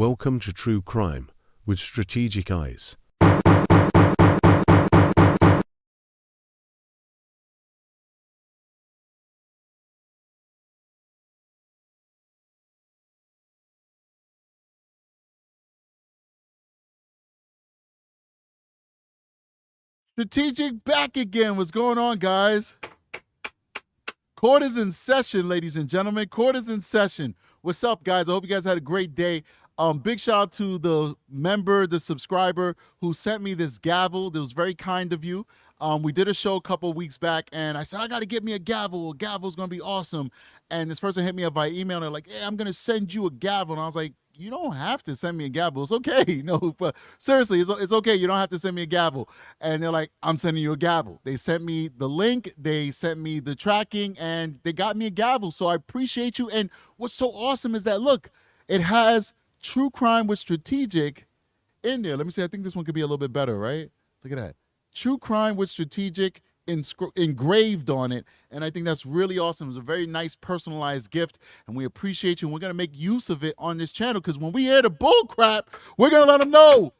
Welcome to True Crime with Strategic Eyes. Strategic back again. What's going on, guys? Court is in session, ladies and gentlemen. Court is in session. What's up, guys? I hope you guys had a great day. Big shout out to the member, the subscriber who sent me this gavel. That was very kind of you. We did a show a couple weeks back, and I said, I got to get me a gavel. A gavel's going to be awesome. And this person hit me up by email, and they're like, hey, I'm going to send you a gavel. And I was like, you don't have to send me a gavel. It's okay. No, but seriously, it's okay. You don't have to send me a gavel. And they're like, I'm sending you a gavel. They sent me the link. They sent me the tracking, and they got me a gavel. So I appreciate you. And what's so awesome is that, look, it has True Crime with Strategic in there. Let me see. I think this one could be a little bit better, right? Look at that. True Crime with Strategic engraved on it, and I think that's really awesome. It's a very nice personalized gift, and we appreciate you, and we're going to make use of it on this channel, because when we hear the bull crap, we're going to let them know.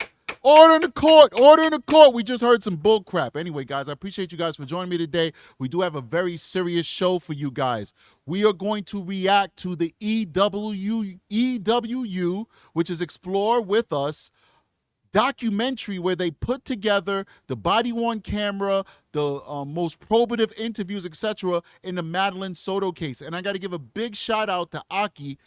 Order in the court, order in the court. We just heard some bull crap. Anyway, guys, I appreciate you guys for joining me today. We do have a very serious show for you guys. We are going to react to the EWU, which is Explore With Us documentary, where they put together the body-worn camera, the most probative interviews, etc., in the Madeline Soto case. And I got to give a big shout out to Aki,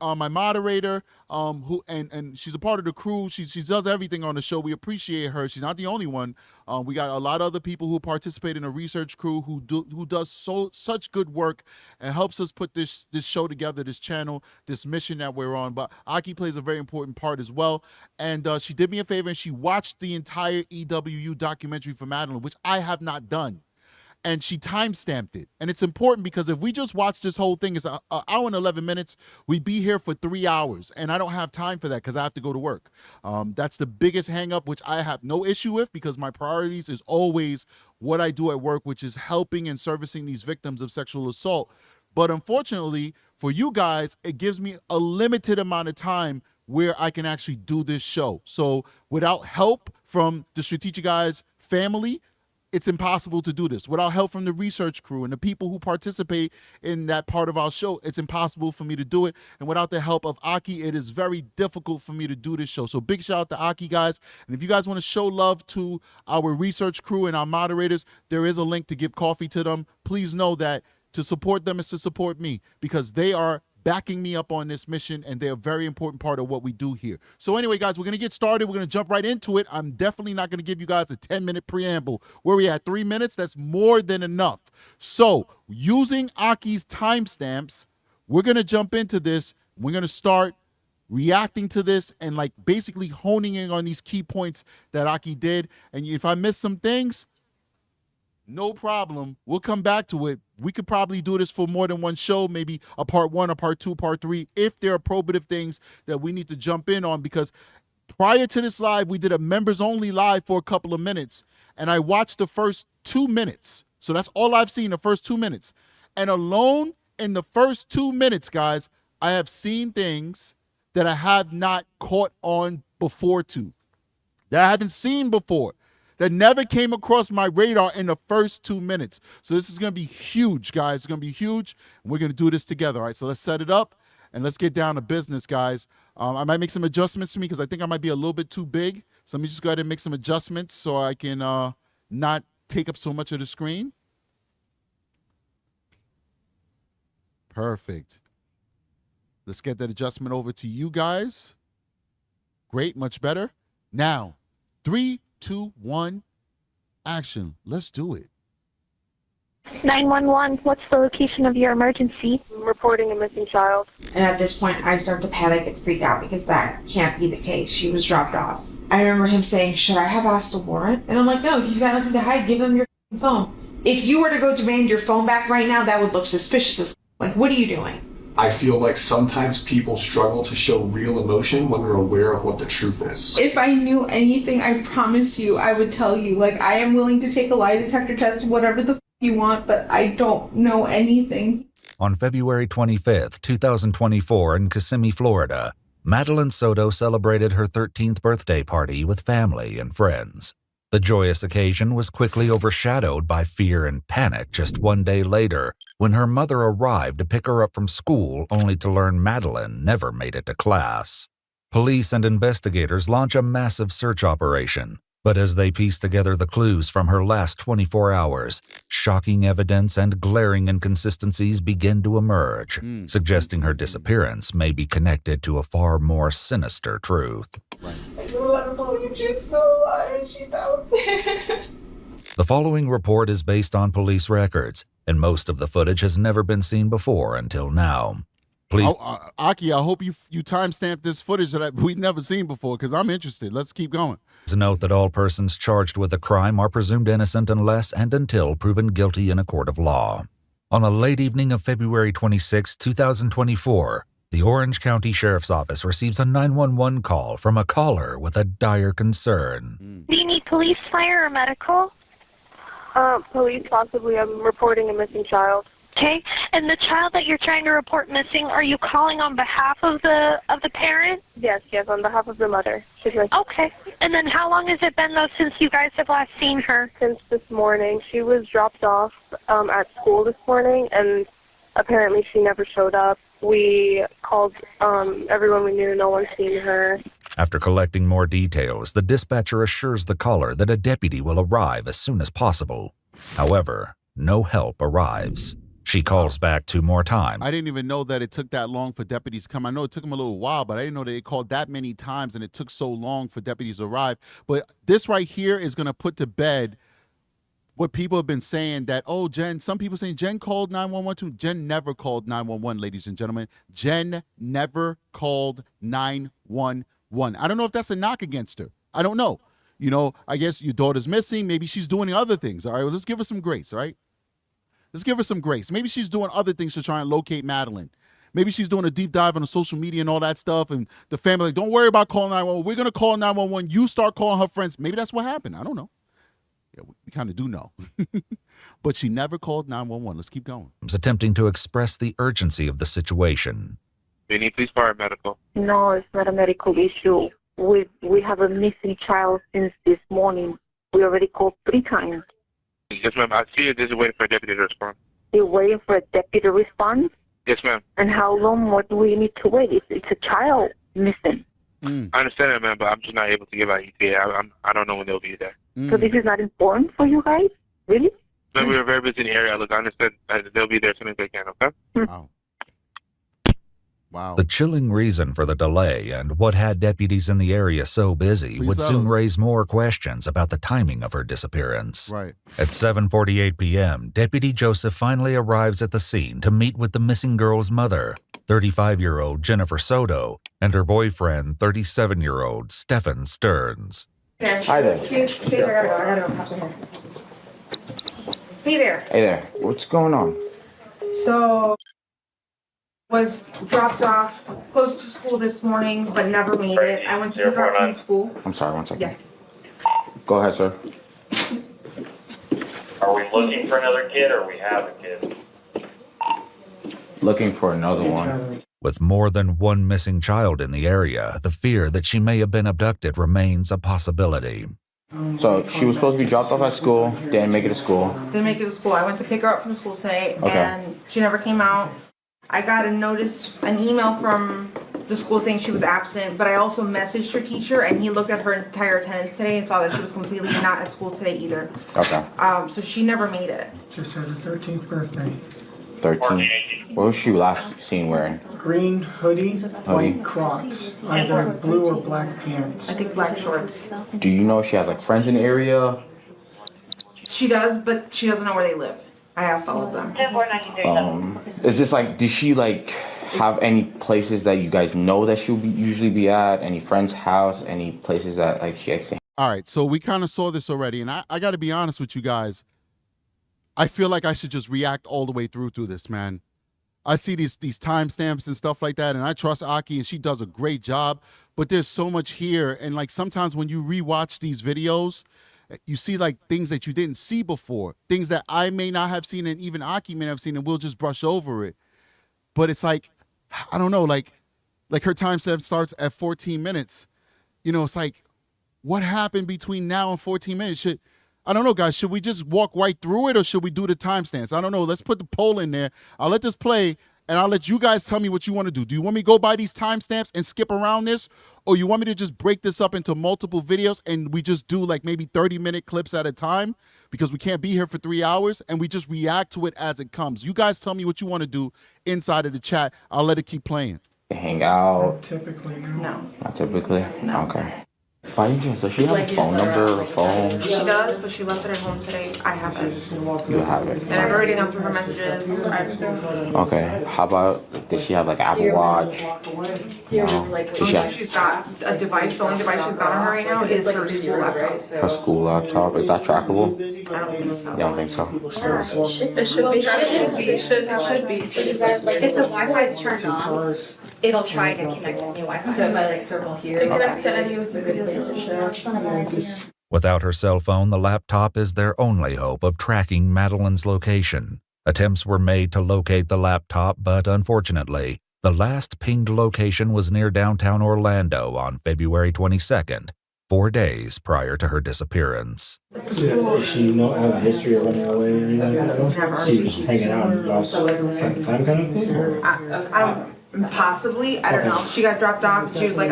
my moderator, who and she's a part of the crew. She does everything on the show. We appreciate her. She's not the only one. We got a lot of other people who participate in the research crew who does such good work and helps us put this show together, this channel, this mission that we're on. But Aki plays a very important part as well. And she did me a favor, and she watched the entire EWU documentary for Madeline, which I have not done. And she timestamped it. And it's important, because if we just watch this whole thing, it's an hour and 11 minutes, we'd be here for 3 hours. And I don't have time for that, because I have to go to work. That's the biggest hang up, which I have no issue with, because my priorities is always what I do at work, which is helping and servicing these victims of sexual assault. But unfortunately, for you guys, it gives me a limited amount of time where I can actually do this show. So without help from the Strategic Eyes family, it's impossible to do this. Without help from the research crew and the people who participate in that part of our show, it's impossible for me to do it. And without the help of Aki, it is very difficult for me to do this show. So big shout out to Aki, guys. And if you guys want to show love to our research crew and our moderators, there is a link to give coffee to them. Please know that to support them is to support me, because they are backing me up on this mission, and they're a very important part of what we do here. So anyway, guys, we're going to get started. We're going to jump right into it. I'm definitely not going to give you guys a 10-minute preamble. Where we at 3 minutes, that's more than enough. So using Aki's timestamps, we're going to jump into this. We're going to start reacting to this and like basically honing in on these key points that Aki did. And if I miss some things, no problem. We'll come back to it. We could probably do this for more than one show, maybe a part 1, a part 2, part 3, if there are probative things that we need to jump in on, because prior to this live, we did a members only live for a couple of minutes, and I watched the first 2 minutes. So that's all I've seen, the first 2 minutes. And alone in the first 2 minutes, guys, I have seen things that I have not caught on before that I haven't seen before, that never came across my radar in the first 2 minutes. So this is going to be huge, guys. It's going to be huge, and we're going to do this together. All right, so let's set it up, and let's get down to business, guys. I might make some adjustments to me, because I think I might be a little bit too big. So let me just go ahead and make some adjustments so I can not take up so much of the screen. Perfect. Let's get that adjustment over to you guys. Great, much better. Now, 3, 2, 1, action. Let's do it. 911, what's the location of your emergency? I'm reporting a missing child. And at this point, I start to panic and freak out, because that can't be the case. She was dropped off. I remember him saying, should I have asked a warrant? And I'm like, no, you got nothing to hide. Give him your phone. If you were to go demand your phone back right now, that would look suspicious as like, what are you doing? I feel like sometimes people struggle to show real emotion when they're aware of what the truth is. If I knew anything, I promise you, I would tell you. Like, I am willing to take a lie detector test, whatever the you want, but I don't know anything. On February 25th, 2024 in Kissimmee, Florida, Madeline Soto celebrated her 13th birthday party with family and friends. The joyous occasion was quickly overshadowed by fear and panic just one day later when her mother arrived to pick her up from school only to learn Madeline never made it to class. Police and investigators launch a massive search operation, but as they piece together the clues from her last 24 hours, shocking evidence and glaring inconsistencies begin to emerge, suggesting her disappearance may be connected to a far more sinister truth. I don't believe she's still alive. She's out there. The following report is based on police records, and most of the footage has never been seen before until now. Please, Aki, I hope you timestamp this footage that we've never seen before, because I'm interested. Let's keep going. note that all persons charged with a crime are presumed innocent unless and until proven guilty in a court of law. On the late evening of February 26, 2024, the Orange County Sheriff's Office receives a 911 call from a caller with a dire concern. Do you need police, fire, or medical? Police, possibly. I'm reporting a missing child. Okay. And the child that you're trying to report missing, are you calling on behalf of the parent? Yes, on behalf of the mother. Okay. And then how long has it been, though, since you guys have last seen her? Since this morning. She was dropped off at school this morning, and apparently she never showed up. We called everyone we knew. No one's seen her. After collecting more details, the dispatcher assures the caller that a deputy will arrive as soon as possible. However, no help arrives. She calls back 2 more times. I didn't even know that it took that long for deputies to come. I know it took them a little while, but I didn't know that they called that many times and it took so long for deputies to arrive. But this right here is going to put to bed what people have been saying that, oh, Jen, some people saying Jen called 911 too. Jen never called 911, ladies and gentlemen. Jen never called 911. I don't know if that's a knock against her. I don't know. You know, I guess your daughter's missing. Maybe she's doing other things. All right, well, let's give her some grace, all right? Let's give her some grace. Maybe she's doing other things to try and locate Madeline. Maybe she's doing a deep dive on the social media and all that stuff, and the family, like, don't worry about calling 911. We're going to call 911. You start calling her friends. Maybe that's what happened. I don't know. Yeah, we kind of do know. But she never called 911. Let's keep going. Attempting to express the urgency of the situation. Do you need police, fire, medical? No, it's not a medical issue. We have a missing child since this morning. We already called 3 times. Yes, ma'am. I see you. This is waiting for a deputy to respond. You're waiting for a deputy to respond? Yes, ma'am. And how long more do we need to wait? It's a child missing. I understand that, ma'am, but I'm just not able to give out ETA. I don't know when they'll be there. So this is not important for you guys? Really? Ma'am, we were very busy in the area. Look, I understand they'll be there as soon as they can, okay? Wow. Wow. The chilling reason for the delay and what had deputies in the area so busy would soon raise more questions about the timing of her disappearance. Right. At 7:48 p.m., Deputy Joseph finally arrives at the scene to meet with the missing girl's mother, 35-year-old Jennifer Soto, and her boyfriend, 37-year-old Stephan Stearns. Hi there. Hey there. Hey there. What's going on? So, was dropped off close to school this morning, but never made it. I went to pick her up from school. I'm sorry, 1 second. Yeah. Go ahead, sir. Are we looking for another kid or we have a kid? Looking for another one. With more than one missing child in the area, the fear that she may have been abducted remains a possibility. So she was supposed to be dropped off at school, didn't make it to school. Didn't make it to school. I went to pick her up from school today, and she never came out. I got an email from the school saying she was absent, but I also messaged her teacher, and he looked at her entire attendance today and saw that she was completely not at school today either. Okay. So she never made it. Just had her 13th birthday. 13. What was she last seen wearing? Green hoodie, white Crocs, either blue or black pants. I think black shorts. Do you know if she has like friends in the area? She does, but she doesn't know where they live. I asked all of them. Is this like, does she like have any places that you guys know that she'll usually be at? Any friend's house? Any places that like she likes to? All right, so we kind of saw this already, and I got to be honest with you guys. I feel like I should just react all the way through this, man. I see these timestamps and stuff like that, and I trust Aki, and she does a great job. But there's so much here, and like sometimes when you rewatch these videos, you see like things that you didn't see before, things that I may not have seen, and even Aki may not have seen, and we'll just brush over it. But it's like, I don't know, like Like her timestamp starts at 14 minutes. You know, it's like, what happened between now and 14 minutes? I don't know, guys. Should we just walk right through it or should we do the timestamps? I don't know. Let's put the poll in there. I'll let this play and I'll let you guys tell me what you want to do. Do you want me to go by these timestamps and skip around this? Or you want me to just break this up into multiple videos and we just do like maybe 30-minute clips at a time because we can't be here for 3 hours and we just react to it as it comes? You guys tell me what you want to do inside of the chat. I'll let it keep playing. Hang out? Not typically, no. Not typically? No. Okay. By any chance, does she have a phone number or a phone? She does, but she left it at home today. I have it. You have it. And I've already gone through her messages. Okay. How about, does she have like Apple Watch? No. Does she have She's got a device. The only device she's got on her right now is her school laptop. her school laptop? Is that trackable? I don't think so. You don't think so? It should be. It should be. If the Wi-Fi's turned on, it'll try to connect to the Wi-Fi. So if I like circle here. It connects to any video system. Without her cell phone, the laptop is their only hope of tracking Madeline's location. Attempts were made to locate the laptop, but unfortunately, the last pinged location was near downtown Orlando on February 22nd, 4 days prior to her disappearance. Does she not have a history of running away or anything? She's just hanging out last time kind of thing? Possibly, I don't know. She got dropped off. She was like,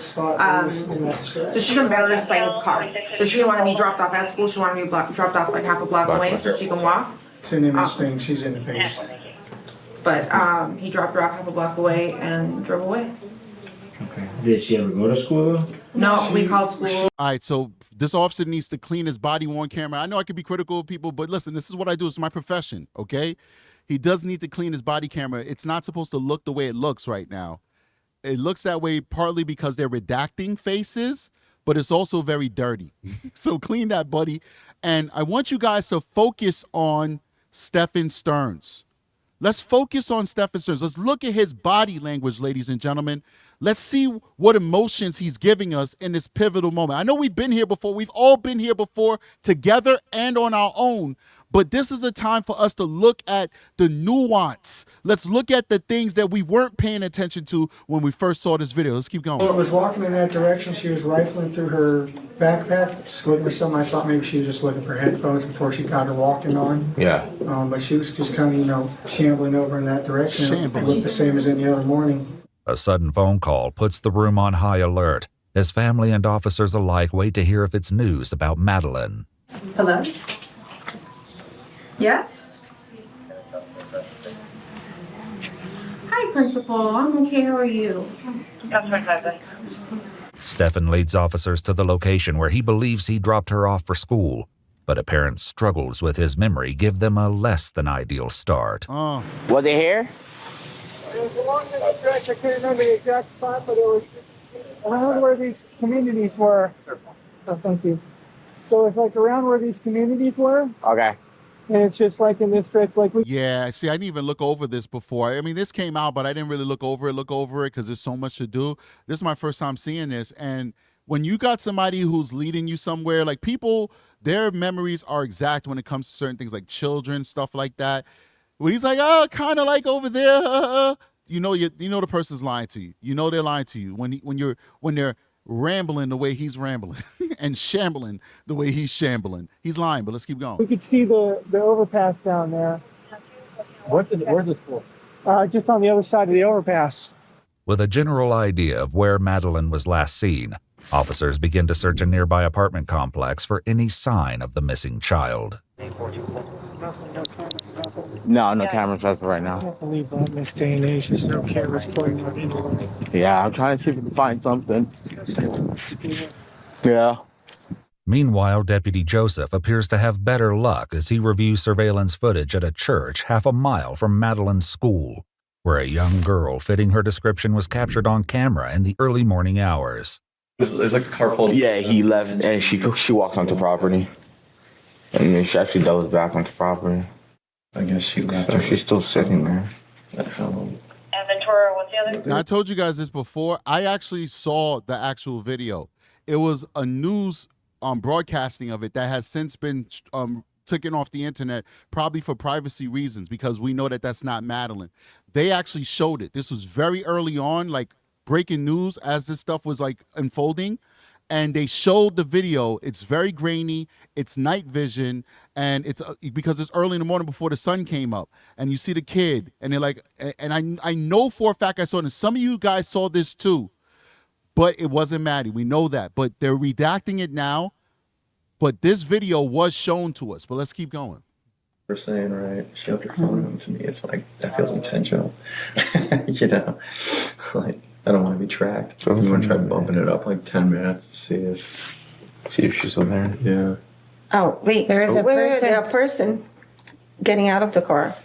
so she's embarrassed by his car. So she didn't want to be dropped off at school. She wanted to be dropped off like half a block away so she can walk. It's an image thing. She's in the face. But he dropped her off half a block away and drove away. Okay. Did she ever go to school though? No, we called school. All right, so this officer needs to clean his body-worn camera. I know I could be critical of people, but listen, this is what I do. It's my profession, okay? He does need to clean his body camera. It's not supposed to look the way it looks right now. It looks that way partly because they're redacting faces, but it's also very dirty. So clean that, buddy. And I want you guys to focus on Stephan Stearns. Let's focus on Stephan Stearns. Let's look at his body language, ladies and gentlemen. Let's see what emotions he's giving us in this pivotal moment. I know we've been here before. We've all been here before together and on our own. But this is a time for us to look at the nuance. Let's look at the things that we weren't paying attention to when we first saw this video. Let's keep going. Well, I was walking in that direction. She was rifling through her backpack, just looking for something. I thought maybe she was just looking for headphones before she got her walking on. Yeah. But she was just kind of, shambling over in that direction. It looked the same as any other morning. A sudden phone call puts the room on high alert as family and officers alike wait to hear if it's news about Madeline. Hello? Yes? Hi, Principal. I'm okay. How are you? Stephan leads officers to the location where he believes he dropped her off for school, but a parent's struggles with his memory give them a less than ideal start. Was it here? It was along this stretch. I can't remember the exact spot, but it was around where these communities were. Oh, thank you. So it's like around where these communities were. Okay. And it's just like in this stretch, like we. Yeah, see, I didn't even look over this before. I mean, this came out, but I didn't really look over it because there's so much to do. This is my first time seeing this. And when you got somebody who's leading you somewhere, like people, their memories are exact when it comes to certain things like children, stuff like that. When he's like, oh, kind of like over there, you know the person's lying to you. You know they're lying to you when they're rambling the way he's rambling and shambling the way he's shambling. He's lying, but let's keep going. We could see the overpass down there. Where's the school? Just on the other side of the overpass. With a general idea of where Madeline was last seen, officers begin to search a nearby apartment complex for any sign of the missing child. No cameras as of right now. I can't believe that in this day and age, there's no cameras pointing out anywhere. Yeah, I'm trying to see if we can find something. Yeah. Meanwhile, Deputy Joseph appears to have better luck as he reviews surveillance footage at a church half a mile from Madeline's school, where a young girl fitting her description was captured on camera in the early morning hours. There's like a car pulled. Yeah, he left and she walked onto property. And then she actually dove back onto property. I guess she left. So she's still sitting there. And Ventura, what's the other? Now, I told you guys this before. I actually saw the actual video. It was a news broadcasting of it that has since been taken off the internet, probably for privacy reasons, because we know that that's not Madeline. They actually showed it. This was very early on, like breaking news as this stuff was like unfolding, and they showed the video. It's very grainy. It's night vision, and it's because it's early in the morning before the sun came up, and you see the kid, and they're like, and I know for a fact I saw it, and some of you guys saw this too, but it wasn't Maddie. We know that, but they're redacting it now. But this video was shown to us. But let's keep going. We're saying, right? She left her phone on to me. It's like that feels intentional, you know. Like I don't want to be tracked. I'm gonna try bumping it up like 10 minutes to see if she's on there. Yeah. Oh wait, there is a person getting out of the car.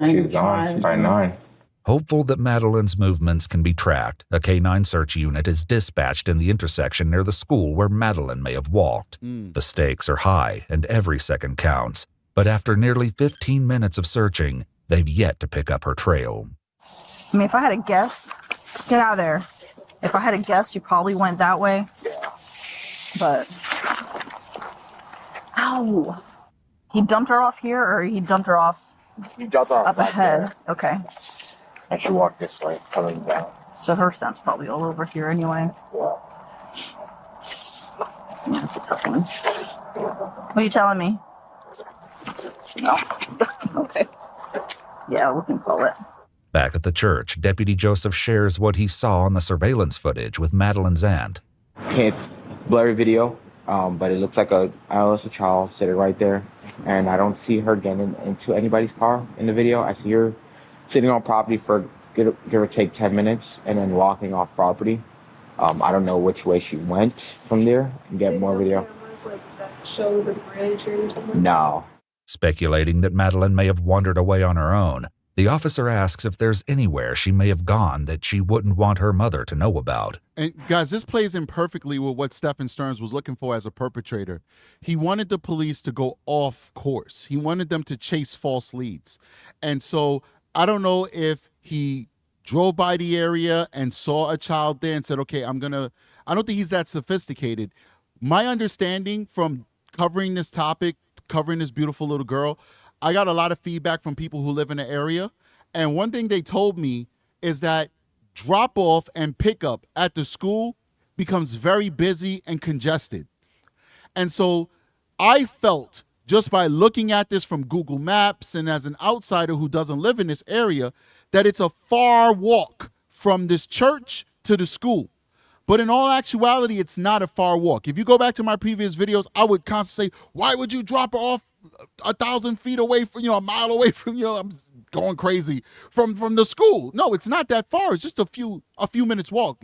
She's gone. She's by 9. Hopeful that Madeline's movements can be tracked, a K-9 search unit is dispatched in the intersection near the school where Madeline may have walked. The stakes are high and every second counts, but after nearly 15 minutes of searching, they've yet to pick up her trail. I mean, if I had to guess, get out of there. If I had to guess, you probably went that way. But, ow. He dumped her off here, or he dumped her off, up ahead? Okay. And she walked this way, coming down. So her scent's probably all over here anyway. Yeah, it's a tough one. What are you telling me? No. Okay. Yeah, we can call it. Back at the church, Deputy Joseph shares what he saw on the surveillance footage with Madeline's aunt. Okay, it's blurry video, but it looks like a adolescent child sitting right there. And I don't see her getting into anybody's car in the video. I see her sitting on property for give or take 10 minutes and then walking off property. I don't know which way she went from there and get more video. Show the bridge or anything? No. Speculating that Madeline may have wandered away on her own, the officer asks if there's anywhere she may have gone that she wouldn't want her mother to know about. And guys, this plays in perfectly with what Stephan Stearns was looking for as a perpetrator. He wanted the police to go off course. He wanted them to chase false leads. And so I don't know if he drove by the area and saw a child there and said, okay, I don't think he's that sophisticated. My understanding from covering this topic, covering this beautiful little girl, I got a lot of feedback from people who live in the area. And one thing they told me is that drop off and pickup at the school becomes very busy and congested. And so I felt, just by looking at this from Google Maps and as an outsider who doesn't live in this area, that it's a far walk from this church to the school. But in all actuality, it's not a far walk. If you go back to my previous videos, I would constantly say, why would you drop her off 1,000 feet away from, a mile away from, I'm going crazy from the school? No, it's not that far. It's just a few minutes walk,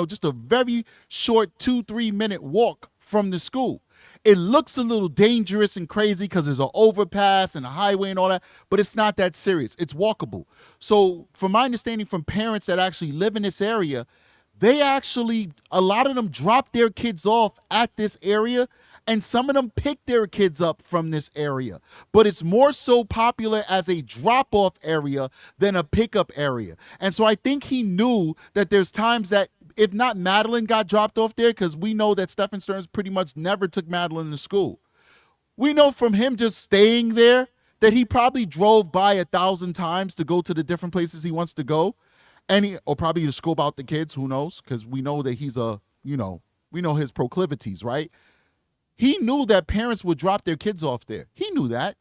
just a very short 2-3 minute walk from the school. It looks a little dangerous and crazy because there's an overpass and a highway and all that, but it's not that serious. It's walkable. So from my understanding from parents that actually live in this area, a lot of them drop their kids off at this area, and some of them pick their kids up from this area. But it's more so popular as a drop-off area than a pickup area. And so I think he knew that there's times that if not Madeline got dropped off there, because we know that Stephan Stearns pretty much never took Madeline to school. We know from him just staying there that he probably drove by 1,000 times to go to the different places he wants to go. Or probably to scope out the kids, who knows? Because we know that he's we know his proclivities, right? He knew that parents would drop their kids off there. He knew that.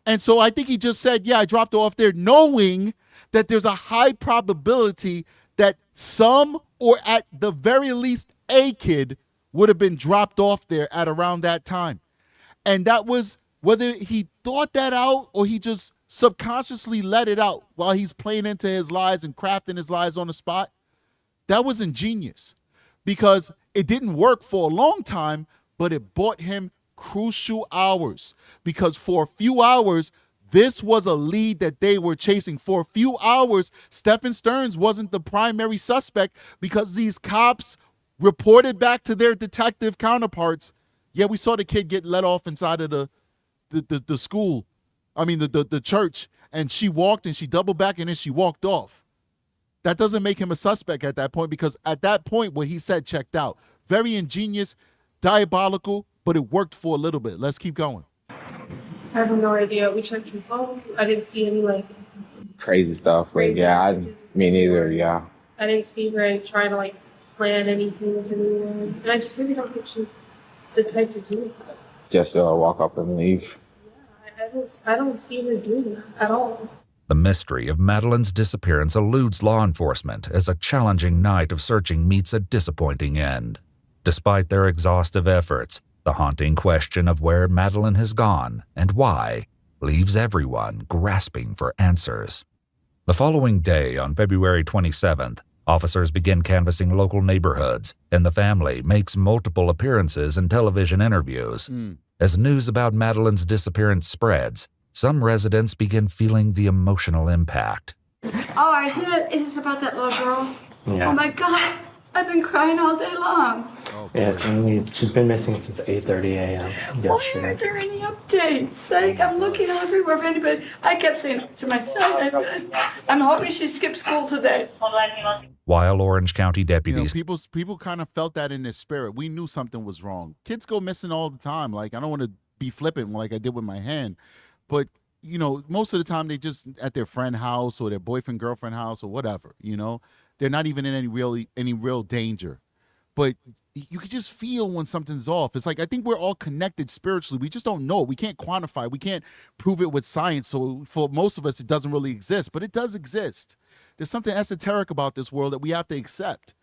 And so I think he just said, yeah, I dropped her off there, knowing that there's a high probability that some, or at the very least a kid, would have been dropped off there at around that time. And that was, whether he thought that out or he just subconsciously let it out while he's playing into his lies and crafting his lies on the spot, that was ingenious, because it didn't work for a long time, but it bought him crucial hours, because for a few hours, this was a lead that they were chasing. For a few hours, Stephan Stearns wasn't the primary suspect because these cops reported back to their detective counterparts, yeah, we saw the kid get let off inside of the school. I mean, the church, and she walked and she doubled back and then she walked off. That doesn't make him a suspect at that point, because at that point, what he said checked out. Very ingenious, diabolical, but it worked for a little bit. Let's keep going. I have no idea. We checked your phone. I didn't see any crazy stuff. Me neither. Yeah. I didn't see her try to like plan anything with anyone. And I just really don't think she's the type to do that. Just walk up and leave. I don't see her doing that at all. The mystery of Madeline's disappearance eludes law enforcement as a challenging night of searching meets a disappointing end. Despite their exhaustive efforts, the haunting question of where Madeline has gone and why leaves everyone grasping for answers. The following day, on February 27th, officers begin canvassing local neighborhoods, and the family makes multiple appearances and television interviews. As news about Madeline's disappearance spreads, some residents begin feeling the emotional impact. Oh, is this about that little girl? Yeah. Oh my God, I've been crying all day long. Yeah, she's been missing since 8:30 a.m. Why aren't there any updates? Like, I'm looking everywhere for anybody. I kept saying to myself, I said, I'm hoping she skipped school today. While Orange County deputies... People kind of felt that in their spirit. We knew something was wrong. Kids go missing all the time. Like, I don't want to be flippant like I did with my hand. But, most of the time they just at their friend house or their boyfriend, girlfriend house or whatever, They're not even in any real danger. But you can just feel when something's off. It's like, I think we're all connected spiritually. We just don't know it. We can't quantify it. We can't prove it with science. So for most of us, it doesn't really exist, but it does exist. There's something esoteric about this world that we have to accept,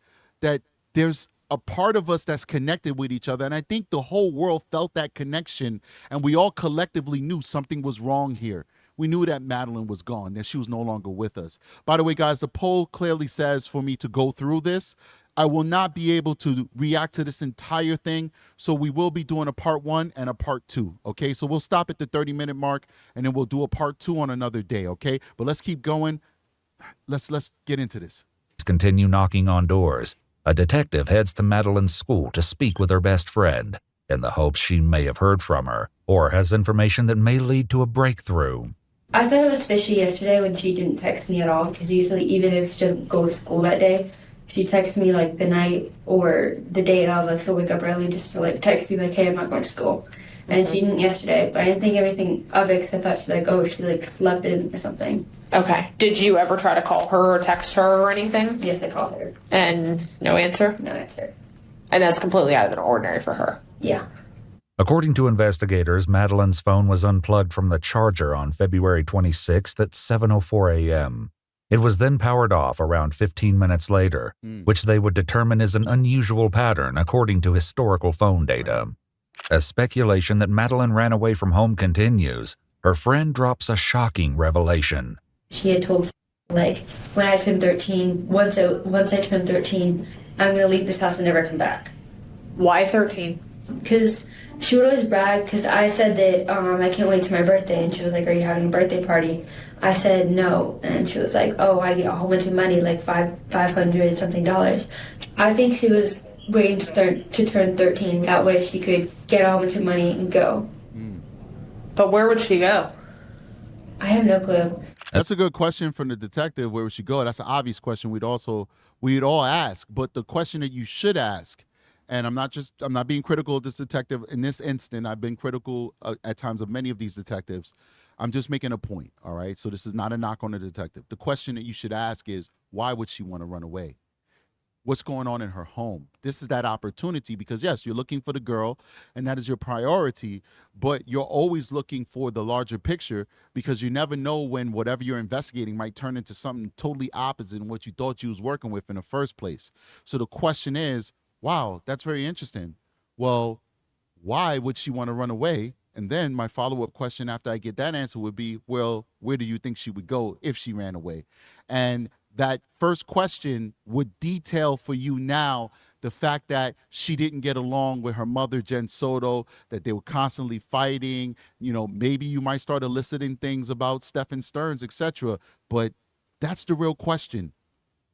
that there's a part of us that's connected with each other. And I think the whole world felt that connection, and we all collectively knew something was wrong here. We knew that Madeline was gone, that she was no longer with us. By the way, guys, the poll clearly says for me to go through this. I will not be able to react to this entire thing, so we will be doing a part 1 and a part 2, okay? So we'll stop at the 30-minute mark, and then we'll do a part 2 on another day, okay? But let's keep going. Let's get into this. Continue knocking on doors. A detective heads to Madeline's school to speak with her best friend, in the hopes she may have heard from her, or has information that may lead to a breakthrough. I thought it was fishy yesterday when she didn't text me at all, because usually even if she doesn't go to school that day, she texts me like the night or the day of, like she'll wake up early just to like text me like, hey, I'm not going to school. And she didn't yesterday, but I didn't think everything of it because I thought she like slept in or something. Okay. Did you ever try to call her or text her or anything? Yes, I called her. And no answer? No answer. And that's completely out of the ordinary for her? Yeah. According to investigators, Madeline's phone was unplugged from the charger on February 26th at 7:04 a.m. It was then powered off around 15 minutes later, which they would determine is an unusual pattern according to historical phone data. As speculation that Madeline ran away from home continues, her friend drops a shocking revelation. She had told like, when I turned 13, once I turn 13, I'm going to leave this house and never come back. Why 13? Because she would always brag, because I said that I can't wait till my birthday, and she was like, are you having a birthday party? I said no, and she was like, oh, I get a whole bunch of money, like $500 something. I think she was waiting to turn 13. That way she could get a whole bunch of money and go. But where would she go? I have no clue. That's a good question from the detective. Where would she go? That's an obvious question we'd all ask. But the question that you should ask, and I'm not being critical of this detective in this instant. I've been critical at times of many of these detectives. I'm just making a point, all right? So this is not a knock on the detective. The question that you should ask is, why would she want to run away? What's going on in her home? This is that opportunity because, yes, you're looking for the girl, and that is your priority, but you're always looking for the larger picture because you never know when whatever you're investigating might turn into something totally opposite than what you thought you was working with in the first place. So the question is, wow, that's very interesting. Well, why would she want to run away? And then my follow-up question after I get that answer would be, well, where do you think she would go if she ran away? And that first question would detail for you now the fact that she didn't get along with her mother, Jen Soto, that they were constantly fighting. Maybe you might start eliciting things about Stephan Stearns, etc. But that's the real question.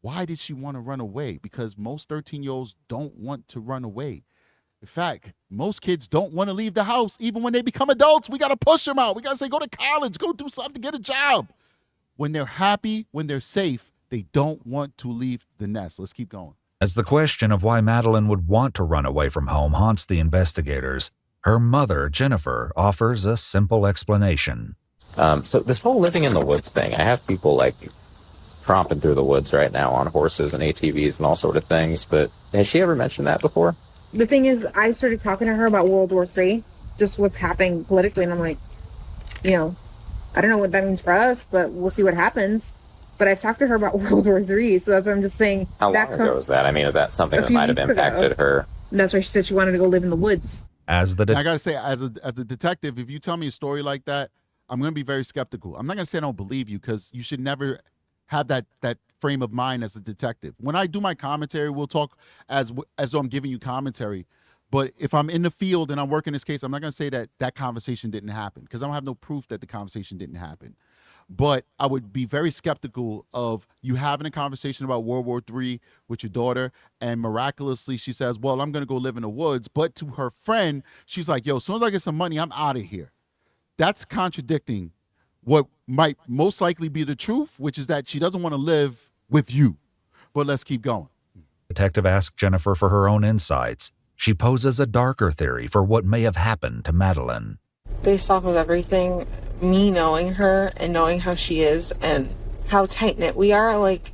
Why did she want to run away? Because most 13-year-olds don't want to run away. In fact, most kids don't want to leave the house. Even when they become adults, we got to push them out. We got to say, go to college, go do something, get a job. When they're happy, when they're safe, they don't want to leave the nest. Let's keep going. As the question of why Madeline would want to run away from home haunts the investigators, her mother, Jennifer, offers a simple explanation. So this whole living in the woods thing, I have people tromping through the woods right now on horses and ATVs and all sort of things, but has she ever mentioned that before? The thing is, I started talking to her about World War III, just what's happening politically, and I'm like, you know, I don't know what that means for us, but we'll see what happens. But I've talked to her about World War III, so that's what I'm just saying. How long ago was that? I mean, is that something that might have impacted her? That's why she said she wanted to go live in the woods. I gotta say, as a detective, if you tell me a story like that, I'm gonna be very skeptical. I'm not gonna say I don't believe you, because you should never have that frame of mind as a detective. When I do my commentary, we'll talk as though I'm giving you commentary. But if I'm in the field and I'm working this case, I'm not gonna say that conversation didn't happen, because I don't have no proof that the conversation didn't happen. But I would be very skeptical of you having a conversation about World War III with your daughter, and miraculously she says, well, I'm going to go live in the woods. But to her friend, she's like, yo, as soon as I get some money, I'm out of here. That's contradicting what might most likely be the truth, which is that she doesn't want to live with you. But let's keep going. Detective asks Jennifer for her own insights. She poses a darker theory for what may have happened to Madeline. Based off of everything, me knowing her and knowing how she is and how tight-knit we are, like,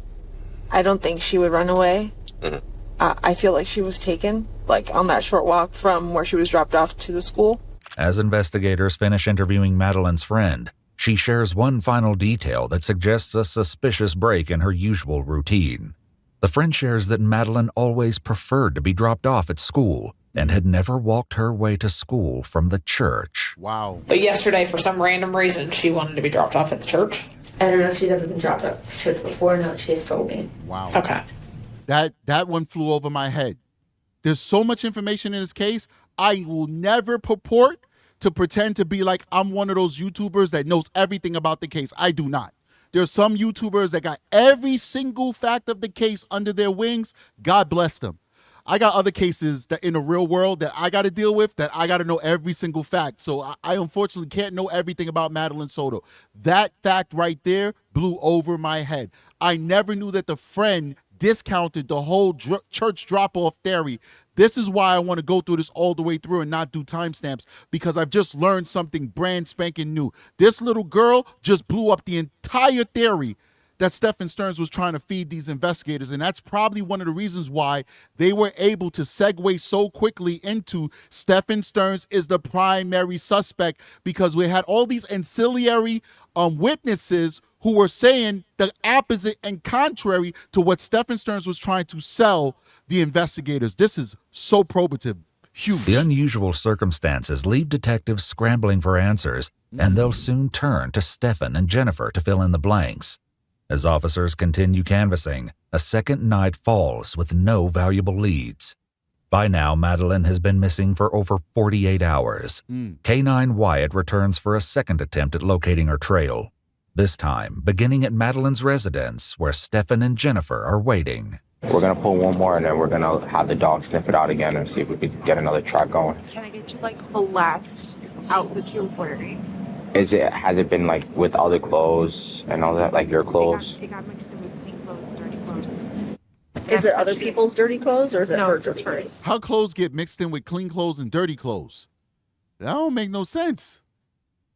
I don't think she would run away. Mm-hmm. I feel like she was taken, like, on that short walk from where she was dropped off to the school. As investigators finish interviewing Madeline's friend, she shares one final detail that suggests a suspicious break in her usual routine. The friend shares that Madeline always preferred to be dropped off at school and had never walked her way to school from the church. Wow. But yesterday, for some random reason, she wanted to be dropped off at the church. I don't know if she's ever been dropped off at church before. No, she has told me. Wow. Okay. That one flew over my head. There's so much information in this case. I will never purport to pretend to be like I'm one of those YouTubers that knows everything about the case. I do not. There's some YouTubers that got every single fact of the case under their wings. God bless them. I got other cases that in the real world that I got to deal with, that I got to know every single fact. So I unfortunately can't know everything about Madeline Soto. That fact right there blew over my head. I never knew that the friend discounted the whole church drop-off theory. This is why I want to go through this all the way through and not do timestamps, because I've just learned something brand spanking new. This little girl just blew up the entire theory that Stephan Stearns was trying to feed these investigators. And that's probably one of the reasons why they were able to segue so quickly into Stephan Stearns is the primary suspect, because we had all these ancillary witnesses who were saying the opposite and contrary to what Stephan Stearns was trying to sell the investigators. This is so probative. Huge. The unusual circumstances leave detectives scrambling for answers, and they'll soon turn to Stephan and Jennifer to fill in the blanks. As officers continue canvassing, a second night falls with no valuable leads. By now, Madeline has been missing for over 48 hours. K9 Wyatt returns for a second attempt at locating her trail, this time beginning at Madeline's residence, where Stephan and Jennifer are waiting. We're going to pull one more, and then we're going to have the dog sniff it out again and see if we could get another track going. Can I get you, like, the last outfit you're wearing? Has it been, like, with other clothes and all that, like your clothes? It got mixed in with clean clothes and dirty clothes. Is it other people's dirty clothes, or is it her just hers? How clothes get mixed in with clean clothes and dirty clothes? That don't make no sense.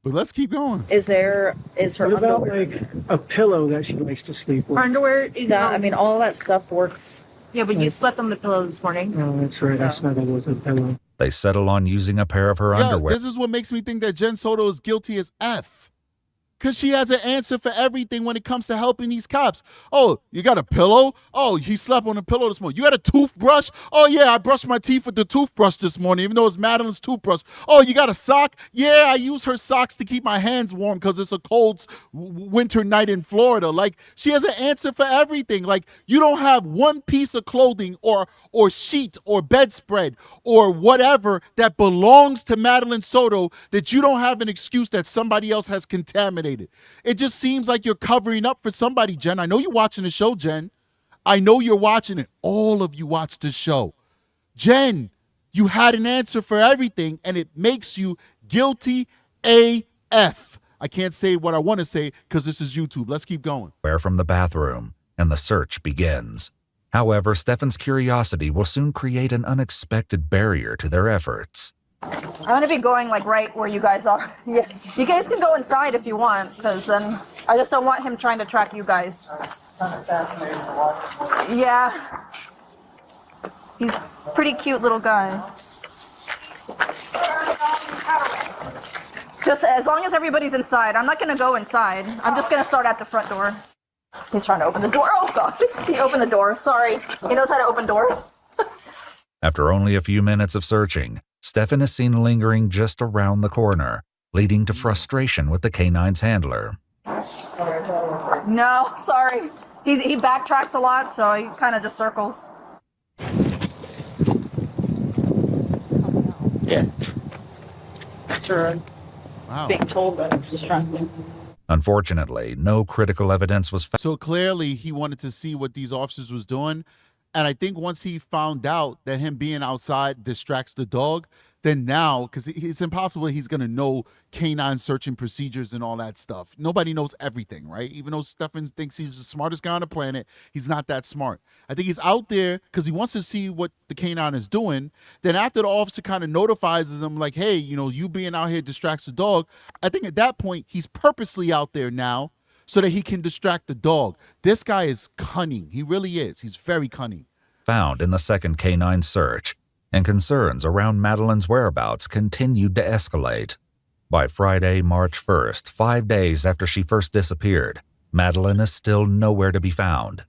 But let's keep going. Is her What about underwear? like a pillow that she likes to sleep with? Her underwear is I mean, all that stuff works. Yeah, but you slept on the pillow this morning. No, that's right. I snuggled with a pillow. They settle on using a pair of her underwear. This is what makes me think that Jen Soto is guilty as F. Because she has an answer for everything when it comes to helping these cops. Oh, you got a pillow? Oh, he slept on a pillow this morning. You got a toothbrush? Oh, yeah, I brushed my teeth with the toothbrush this morning, even though it's Madeline's toothbrush. Oh, you got a sock? Yeah, I use her socks to keep my hands warm because it's a cold winter night in Florida. Like, she has an answer for everything. Like, you don't have one piece of clothing or sheet or bedspread or whatever that belongs to Madeline Soto that you don't have an excuse that somebody else has contaminated. It just seems like you're covering up for somebody, Jen. I know you're watching the show, Jen. I know you're watching it. All of you watch the show. Jen, you had an answer for everything, and it makes you guilty AF. I can't say what I want to say because this is YouTube. Let's keep going. From the bathroom, and the search begins. However, Stephan's curiosity will soon create an unexpected barrier to their efforts. I'm gonna be going like right where you guys are. Yeah. You guys can go inside if you want, because then I just don't want him trying to track you guys. Yeah. He's a pretty cute little guy. Just as long as everybody's inside. I'm not going to go inside. I'm just going to start at the front door. He's trying to open the door. Oh, God. He opened the door. Sorry. He knows how to open doors. After only a few minutes of searching, Stephan is seen lingering just around the corner, leading to frustration with the canine's handler. No, sorry. He backtracks a lot, so he kind of just circles. Yeah. Wow. Being told that it's distracting. Unfortunately, no critical evidence was found. So clearly he wanted to see what these officers was doing. And I think once he found out that him being outside distracts the dog, then now, because it's impossible he's going to know canine searching procedures and all that stuff. Nobody knows everything, right? Even though Stephan thinks he's the smartest guy on the planet, he's not that smart. I think he's out there because he wants to see what the canine is doing. Then after the officer kind of notifies him, like, hey, you know, you being out here distracts the dog. I think at that point, he's purposely out there now so that he can distract the dog. This guy is cunning. He really is. He's very cunning. Found in the second canine search, and concerns around Madeline's whereabouts continued to escalate. By Friday, March 1st, 5 days after she first disappeared, Madeline is still nowhere to be found.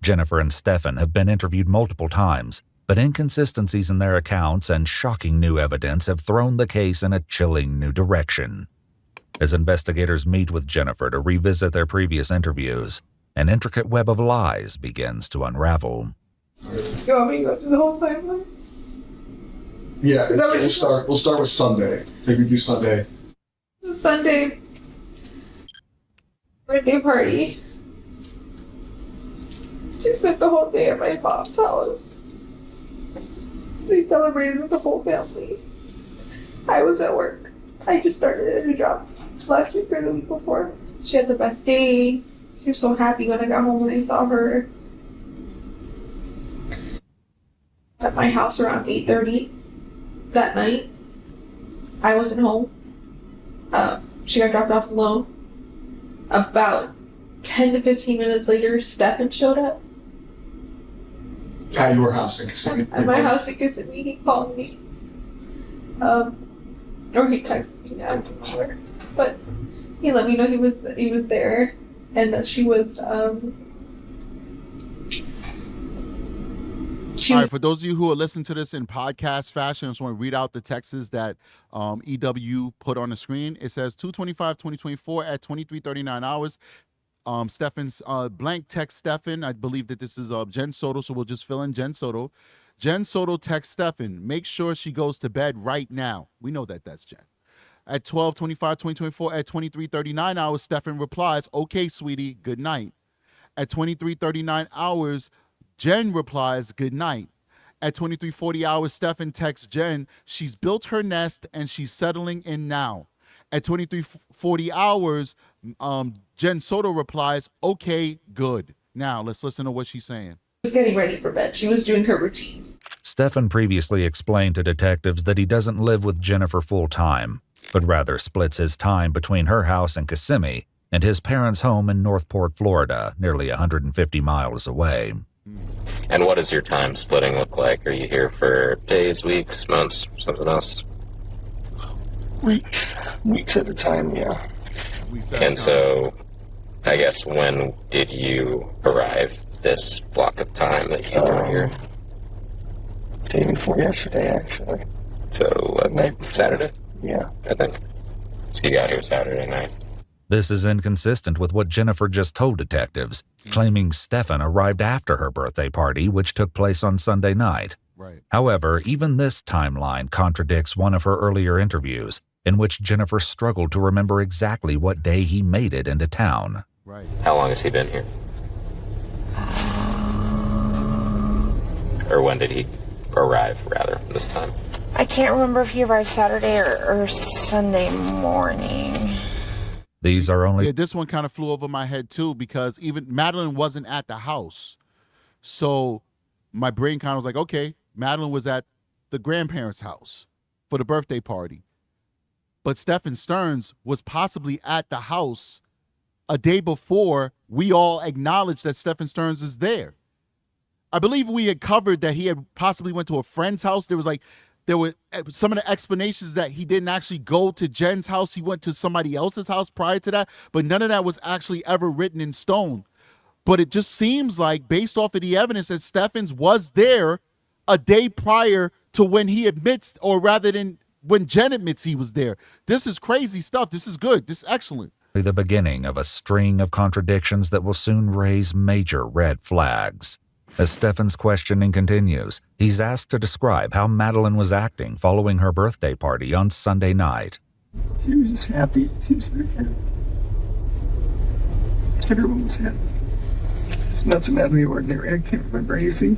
Jennifer and Stephan have been interviewed multiple times, but inconsistencies in their accounts and shocking new evidence have thrown the case in a chilling new direction. As investigators meet with Jennifer to revisit their previous interviews, an intricate web of lies begins to unravel. You want me to go through the whole timeline? Yeah, we'll start with Sunday. Maybe do Sunday. Sunday birthday party. She spent the whole day at my mom's house. They celebrated with the whole family. I was at work. I just started a new job last week or the week before. She had the best day. She was so happy when I got home and I saw her at my house around 8:30 that night. I wasn't home. She got dropped off alone. About 10 to 15 minutes later, Stephan showed up. At your house in Kissimmee. At my house in Kissimmee, he called me. Or he texted me, I'm not sure. But he let me know he was there and that she was All right, for those of you who are listening to this in podcast fashion, I just want to read out the texts that EW put on the screen. It says 2/25/2024 at 23:39 hours. Stephan's blank text Stephan. I believe that this is Jen Soto, so we'll just fill in Jen Soto. Jen Soto texts Stephan, make sure she goes to bed right now. We know that that's Jen. At 12/25/2024 at 23:39 hours, Stephan replies, okay, sweetie, good night. At 23:39 hours, Jen replies, good night. At 23:40 hours, Stephan texts Jen, she's built her nest and she's settling in now. At 23:40 hours, Jen Soto replies, okay, good. Now, let's listen to what she's saying. She was getting ready for bed. She was doing her routine. Stephan previously explained to detectives that he doesn't live with Jennifer full-time, but rather splits his time between her house in Kissimmee and his parents' home in Northport, Florida, nearly 150 miles away. And what does your time splitting look like? Are you here for days, weeks, months, something else? Weeks at a time, yeah. And so, I guess, when did you arrive this block of time that you were here? Day before yesterday, actually. So, what night? Saturday? Yeah. I think. So you got here Saturday night. This is inconsistent with what Jennifer just told detectives, claiming Stephan arrived after her birthday party, which took place on Sunday night. Right. However, even this timeline contradicts one of her earlier interviews, in which Jennifer struggled to remember exactly what day he made it into town. Right. How long has he been here? Or when did he arrive, rather, this time? I can't remember if he arrived Saturday or Sunday morning. These are only... Yeah, this one kind of flew over my head, too, because even Madeline wasn't at the house. So my brain kind of was like, okay, Madeline was at the grandparents' house for the birthday party. But Stephan Stearns was possibly at the house a day before we all acknowledged that Stephan Stearns is there. I believe we had covered that he had possibly went to a friend's house. There were some of the explanations that he didn't actually go to Jen's house. He went to somebody else's house prior to that, but none of that was actually ever written in stone. But it just seems like, based off of the evidence, that Stephan's was there a day prior to when he admits, or rather than when Jen admits he was there. This is crazy stuff. This is good. This is excellent. The beginning of a string of contradictions that will soon raise major red flags. As Stephan's questioning continues, he's asked to describe how Madeline was acting following her birthday party on Sunday night. She was just happy. She was very happy. Everyone was happy. There's nothing out of the ordinary. I can't remember anything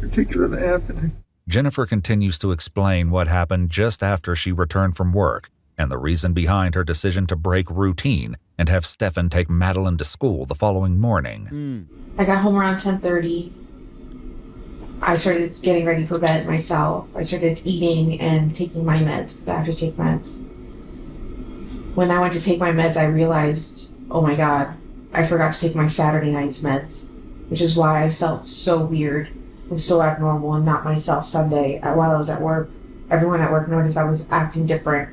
particular that happened. Jennifer continues to explain what happened just after she returned from work and the reason behind her decision to break routine and have Stephan take Madeline to school the following morning. I got home around 10:30. I started getting ready for bed myself. I started eating and taking my meds, because I have to take meds. When I went to take my meds, I realized, oh my God, I forgot to take my Saturday night's meds, which is why I felt so weird and so abnormal and not myself Sunday while I was at work. Everyone at work noticed I was acting different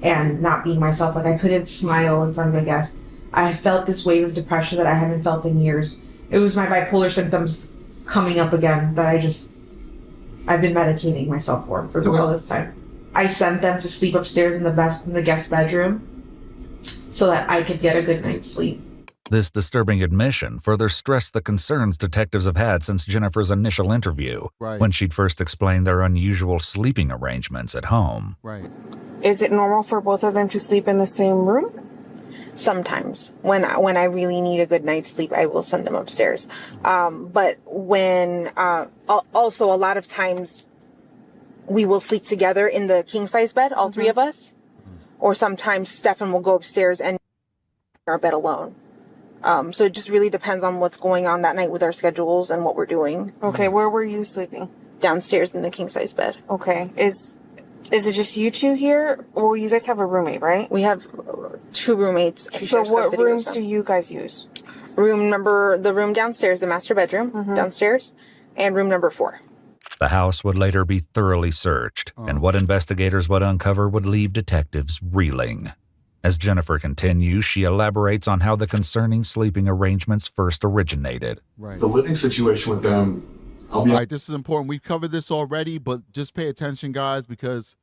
and not being myself. Like, I couldn't smile in front of the guests. I felt this wave of depression that I haven't felt in years. It was my bipolar symptoms coming up again that I've been medicating myself for all this time. I sent them to sleep upstairs in the guest bedroom so that I could get a good night's sleep. This disturbing admission further stressed the concerns detectives have had since Jennifer's initial interview, when she'd first explained their unusual sleeping arrangements at home. Is it normal for both of them to sleep in the same room? Sometimes. When I really need a good night's sleep, I will send them upstairs. But when, also a lot of times we will sleep together in the king size bed, all three of us. Or sometimes Stephan will go upstairs and in our bed alone. So it just really depends on what's going on that night with our schedules and what we're doing. Okay, where were you sleeping? Downstairs in the king size bed. Okay. Is it just you two here? Well, you guys have a roommate, right? We have two roommates. So what rooms do you guys use? The room downstairs, the master bedroom downstairs, and room number 4. The house would later be thoroughly searched, and what investigators would uncover would leave detectives reeling. As Jennifer continues, she elaborates on how the concerning sleeping arrangements first originated. The living situation with them, All right, this is important. We've covered this already, but just pay attention, guys, because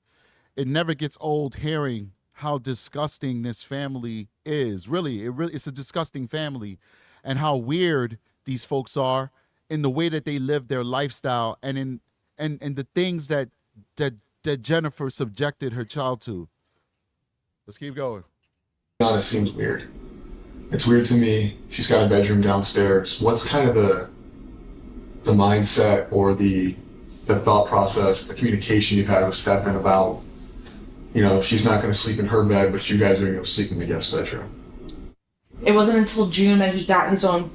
it never gets old hearing how disgusting this family is. It's a disgusting family, and how weird these folks are in the way that they live their lifestyle and the things that Jennifer subjected her child to. Let's keep going. Honest, seems weird. It's weird to me. She's got a bedroom downstairs. What's kind of the mindset or the thought process, the communication you've had with Stephan about, she's not going to sleep in her bed, but you guys are going to go sleep in the guest bedroom? It wasn't until June that he got his own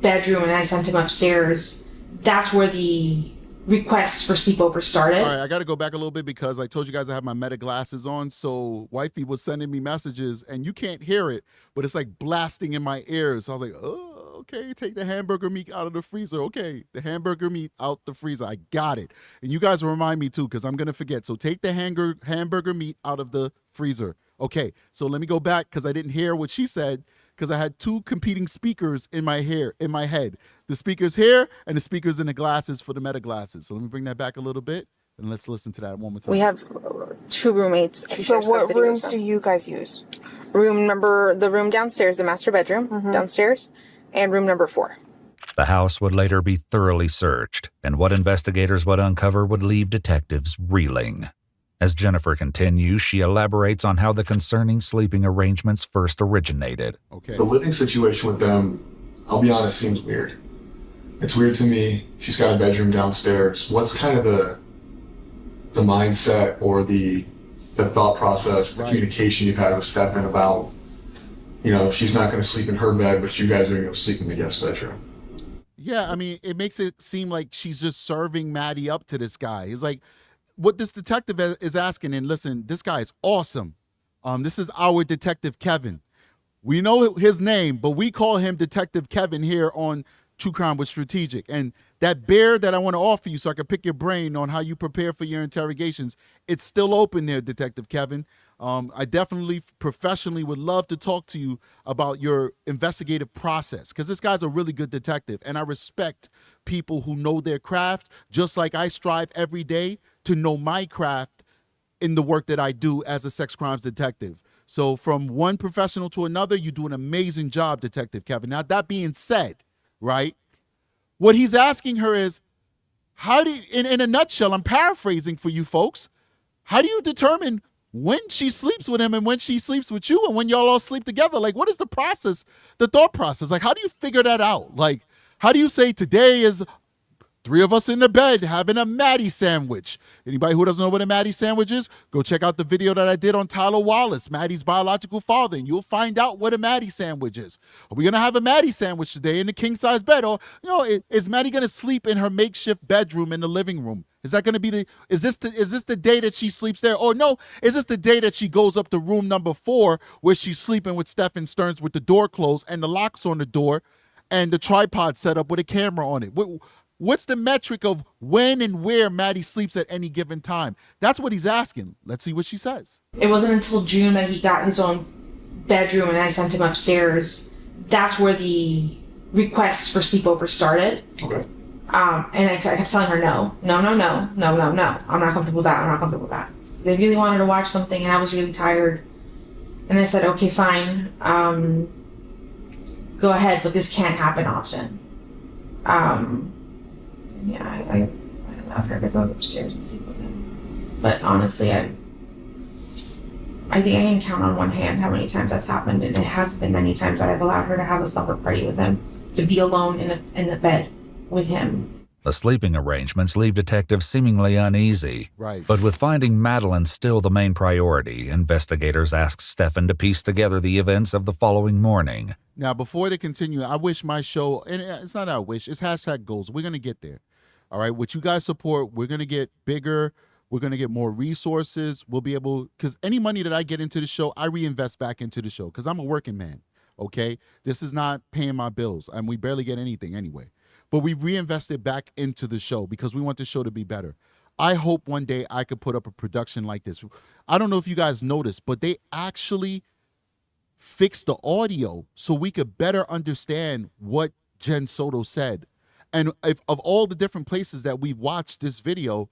bedroom and I sent him upstairs. That's where the requests for sleepover started. All right, I got to go back a little bit because I told you guys I have my Meta glasses on. So wifey was sending me messages and you can't hear it, but it's like blasting in my ears. So I was like, oh, okay, take the hamburger meat out of the freezer. Okay, the hamburger meat out the freezer. I got it. And you guys remind me too, because I'm going to forget. So take the hamburger meat out of the freezer. Okay, so let me go back because I didn't hear what she said, because I had two competing speakers in my head. The speakers here and the speakers in the glasses for the Meta glasses. So let me bring that back a little bit and let's listen to that one more time. We have two roommates. So what rooms do you guys use? The room downstairs, the master bedroom downstairs, and room number 4. The house would later be thoroughly searched, and what investigators would uncover would leave detectives reeling. As Jennifer continues, she elaborates on how the concerning sleeping arrangements first originated. The living situation with them, I'll be honest, seems weird. It's weird to me. She's got a bedroom downstairs. What's kind of the mindset or the thought process, the communication you've had with Stephan about, she's not going to sleep in her bed, but you guys are going to go sleep in the guest bedroom? Yeah, I mean, it makes it seem like she's just serving Maddie up to this guy. It's like, what this detective is asking, and listen, this guy is awesome. This is our detective, Kevin. We know his name, but we call him Detective Kevin here on True Crime with Strategic. And that bear that I want to offer you so I can pick your brain on how you prepare for your interrogations, it's still open there, Detective Kevin. I definitely professionally would love to talk to you about your investigative process, because this guy's a really good detective, and I respect people who know their craft, just like I strive every day to know my craft in the work that I do as a sex crimes detective. So from one professional to another, you do an amazing job, Detective Kevin. Now, that being said, right, what he's asking her is, how do you, in a nutshell, I'm paraphrasing for you folks, how do you determine when she sleeps with him and when she sleeps with you and when y'all all sleep together? Like, what is the process, the thought process? Like, how do you figure that out? Like, how do you say today is 3 of us in the bed having a Maddie sandwich? Anybody who doesn't know what a Maddie sandwich is, go check out the video that I did on Tyler Wallace, Maddie's biological father, and you'll find out what a Maddie sandwich is. Are we going to have a Maddie sandwich today in the king-size bed? Or, is Maddie going to sleep in her makeshift bedroom in the living room? Is that going to be is this the day that she sleeps there? Or no, is this the day that she goes up to room number 4 where she's sleeping with Stephan Stearns with the door closed and the locks on the door and the tripod set up with a camera on it? What's the metric of when and where Maddie sleeps at any given time? That's what he's asking. Let's see what she says. It wasn't until June that he got his own bedroom and I sent him upstairs. That's where the requests for sleepover started. Okay. And I kept telling her no. I'm not comfortable with that. They really wanted to watch something and I was really tired. And I said, okay, fine. Go ahead, but this can't happen often. Yeah, I allowed her to go upstairs and sleep with him. But honestly, I think I can count on one hand how many times that's happened, and it has been many times that I've allowed her to have a supper party with him, to be alone in the bed with him. The sleeping arrangements leave detectives seemingly uneasy. Right. But with finding Madeline still the main priority, investigators ask Stephan to piece together the events of the following morning. Now, before they continue, I wish my show, and it's not our wish, it's hashtag goals. We're going to get there. All right. With you guys' support, we're going to get bigger. We're going to get more resources. We'll be able, because any money that I get into the show, I reinvest back into the show because I'm a working man. Okay. This is not paying my bills, and we barely get anything anyway. But we reinvested back into the show because we want the show to be better. I hope one day I could put up a production like this. I don't know if you guys noticed, but they actually fixed the audio so we could better understand what Jen Soto said. And if, of all the different places that we've watched this video,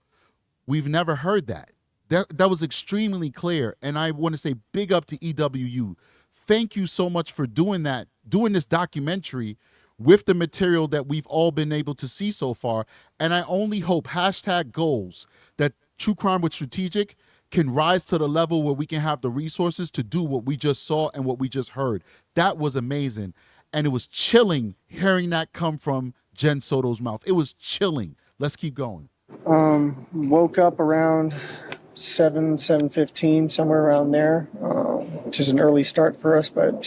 we've never heard that. That was extremely clear. And I want to say big up to EWU. Thank you so much for doing that, doing this documentary with the material that we've all been able to see so far. And I only hope, hashtag goals, that True Crime with Strategic can rise to the level where we can have the resources to do what we just saw and what we just heard. That was amazing. And it was chilling hearing that come from Jen Soto's mouth. It was chilling. Let's keep going. Woke up around 7:15, somewhere around there, which is an early start for us, but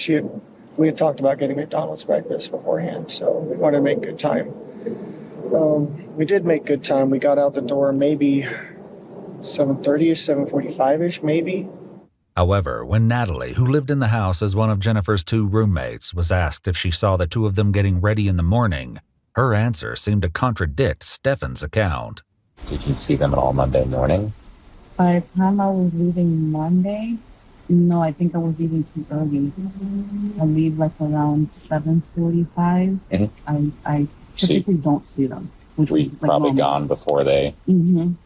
we had talked about getting McDonald's breakfast beforehand, so we wanted to make good time. We did make good time. We got out the door maybe 7:30ish, 7:45ish, maybe. However, when Natalie, who lived in the house as one of Jennifer's 2 roommates, was asked if she saw the 2 of them getting ready in the morning, her answer seemed to contradict Stephan's account. Did you see them at all Monday morning? By the time I was leaving Monday, no, I think I was leaving too early. I leave like around 7:45. Mm-hmm. I typically don't see them. Were probably gone before they even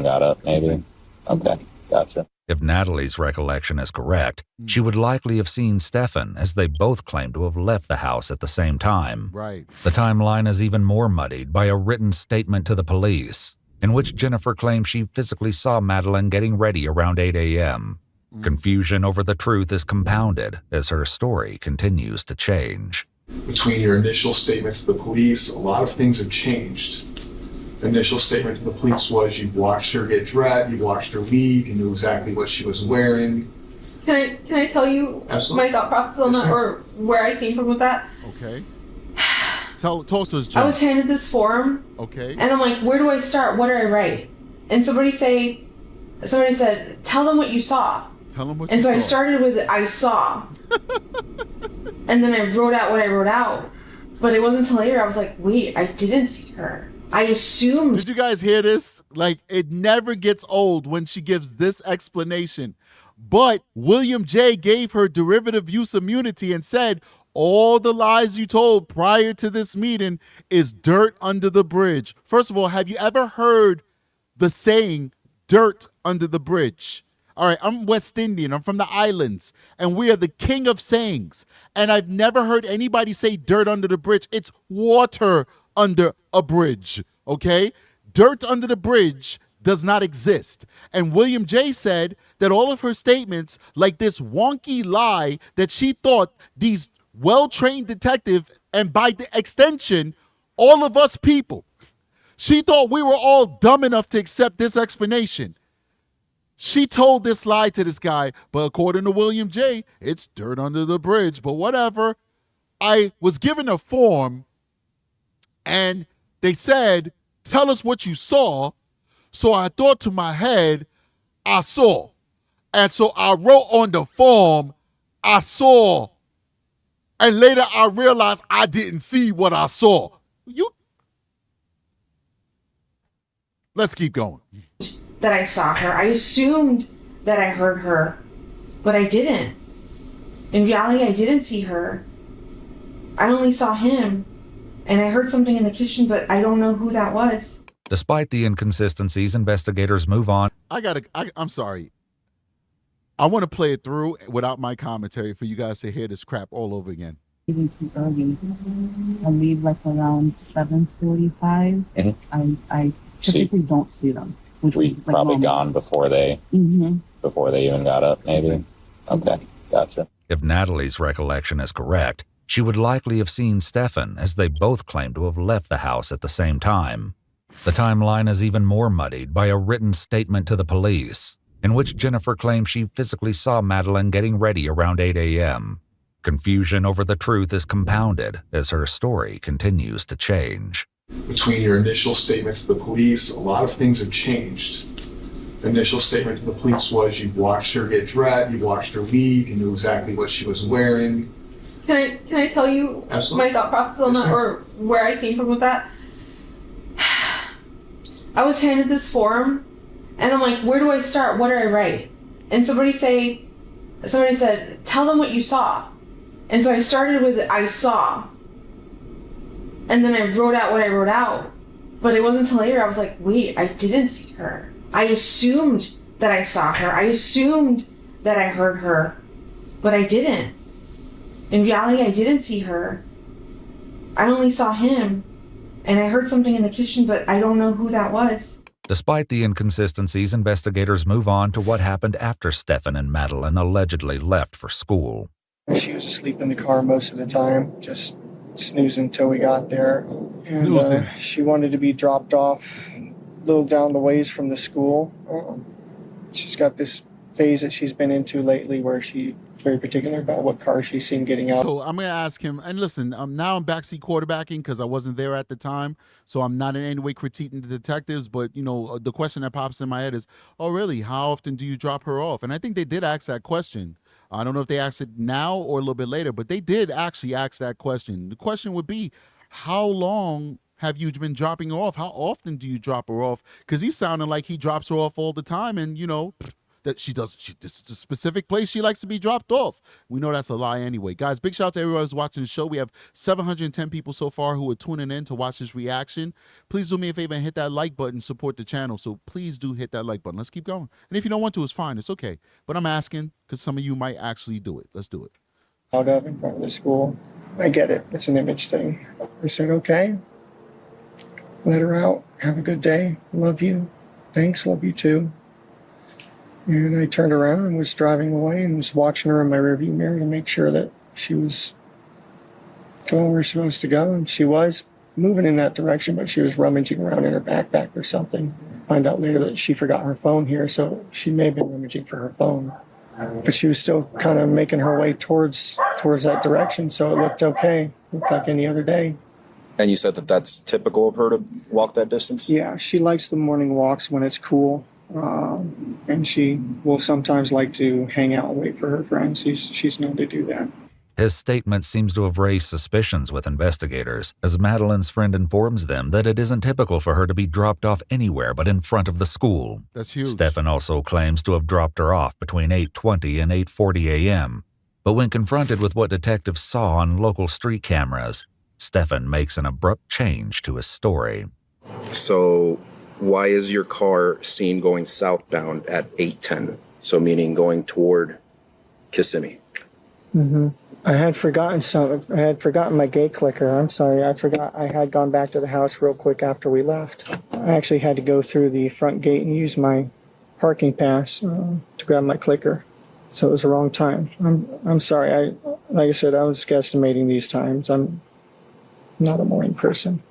got up, maybe? Okay, gotcha. If Natalie's recollection is correct, she would likely have seen Stephan, as they both claim to have left the house at the same time. Right. The timeline is even more muddied by a written statement to the police, in which Jennifer claims she physically saw Madeline getting ready around 8 a.m. Confusion over the truth is compounded as her story continues to change. Between your initial statement to the police, a lot of things have changed. The initial statement to the police was you watched her get dressed, you watched her leave, you knew exactly what she was wearing. Can I tell you my thought process on that, or where I came from with that? Okay. Talk to us, Jen. I was handed this form. Okay. And I'm like, where do I start? What do I write? And somebody said, tell them what you saw. Tell them what and you so saw. I started with I saw. And then I wrote out what I wrote out. But it wasn't until later I was like, wait, I didn't see her. I assumed. Did you guys hear this? Like, it never gets old when she gives this explanation. But William J. gave her derivative use immunity and said, all the lies you told prior to this meeting is dirt under the bridge. First of all, have you ever heard the saying, dirt under the bridge? All right, I'm West Indian. I'm from the islands, and we are the king of sayings. And I've never heard anybody say dirt under the bridge. It's water under a bridge, okay? Dirt under the bridge does not exist. And William J. said that all of her statements, like this wonky lie that she thought these well-trained detectives, and by the extension, all of us people, she thought we were all dumb enough to accept this explanation. She told this lie to this guy, but according to William J., it's dirt under the bridge, but whatever. I was given a form, and they said, tell us what you saw. So I thought to my head, I saw. And so I wrote on the form, I saw. And later I realized I didn't see what I saw. Let's keep going. That I saw her. I assumed that I heard her, but I didn't. In reality, I didn't see her. I only saw him, and I heard something in the kitchen, but I don't know who that was. Despite the inconsistencies, investigators move on. I'm sorry. I want to play it through without my commentary for you guys to hear this crap all over again. Even too early. I leave like around 7:45. I typically don't see them. We've probably gone before they even got up, maybe. Okay, gotcha. If Natalie's recollection is correct, she would likely have seen Stephan, as they both claim to have left the house at the same time. The timeline is even more muddied by a written statement to the police, in which Jennifer claims she physically saw Madeline getting ready around 8 a.m. Confusion over the truth is compounded as her story continues to change. Between your initial statement to the police, a lot of things have changed. The initial statement to the police was you watched her get dressed, you watched her leave, you knew exactly what she was wearing. Can I tell you my thought process on that, or where I came from with that? I was handed this form, and I'm like, where do I start? What do I write? And somebody said, tell them what you saw. And so I started with I saw. And then I wrote out what I wrote out. But it wasn't until later I was like, wait, I didn't see her. I assumed that I saw her. I assumed that I heard her. But I didn't. In reality, I didn't see her. I only saw him. And I heard something in the kitchen, but I don't know who that was. Despite the inconsistencies, investigators move on to what happened after Stephan and Madeline allegedly left for school. She was asleep in the car most of the time, just snoozing until we got there. And she wanted to be dropped off a little down the ways from the school. She's got this phase that she's been into lately where she's very particular about what car she's seen getting out. So I'm going to ask him, and listen, now I'm backseat quarterbacking because I wasn't there at the time, so I'm not in any way critiquing the detectives, but, you know, the question that pops in my head is, oh, really, how often do you drop her off? And I think they did ask that question. I don't know if they asked it now or a little bit later, but they did actually ask that question. The question would be, how long have you been dropping her off? How often do you drop her off? Because he's sounding like he drops her off all the time, and, you know, that this is a specific place she likes to be dropped off. We know that's a lie anyway. Guys, big shout out to everyone who's watching the show. We have 710 people so far who are tuning in to watch this reaction. Please do me a favor and hit that like button, support the channel. So please do hit that like button. Let's keep going. And if you don't want to, it's fine. It's okay. But I'm asking because some of you might actually do it. Let's do it. Out of in front of the school. I get it. It's an image thing. I said, okay. Let her out. Have a good day. Love you. Thanks. Love you too. And I turned around and was driving away and was watching her in my rearview mirror to make sure that she was going where we're supposed to go. And she was moving in that direction, but she was rummaging around in her backpack or something. Find out later that she forgot her phone here, so she may have been rummaging for her phone. But she was still kind of making her way towards that direction, so it looked okay. Looked like any other day. And you said that that's typical of her to walk that distance? Yeah, she likes the morning walks when it's cool. And she will sometimes like to hang out and wait for her friends. She's known to do that. His statement seems to have raised suspicions with investigators, as Madeline's friend informs them that it isn't typical for her to be dropped off anywhere but in front of the school. That's huge. Stephan also claims to have dropped her off between 8:20 and 8:40 a.m., but when confronted with what detectives saw on local street cameras, Stephan makes an abrupt change to his story. So why is your car seen going southbound at 8:10? So meaning going toward Kissimmee. Mm-hmm. I had forgotten my gate clicker. I'm sorry. I forgot. I had gone back to the house real quick after we left. I actually had to go through the front gate and use my parking pass to grab my clicker. So it was the wrong time. I'm sorry. Like I said, I was guesstimating these times. I'm not a morning person.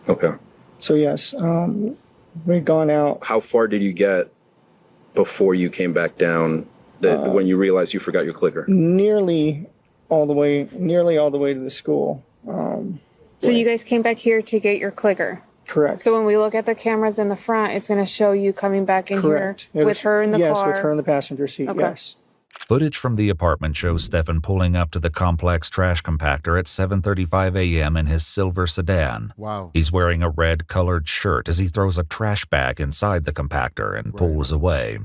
Okay. So yes, we'd gone out. How far did you get before you came back down when you realized you forgot your clicker? Nearly all the way to the school. So you guys came back here to get your clicker? Correct. So when we look at the cameras in the front, it's going to show you coming back in Correct. here with her in the car? Yes, with her in the passenger seat, Okay. yes. Footage from the apartment shows Stephan pulling up to the complex trash compactor at 7:35 a.m. in his silver sedan. Wow. He's wearing a red-colored shirt as he throws a trash bag inside the compactor and pulls away.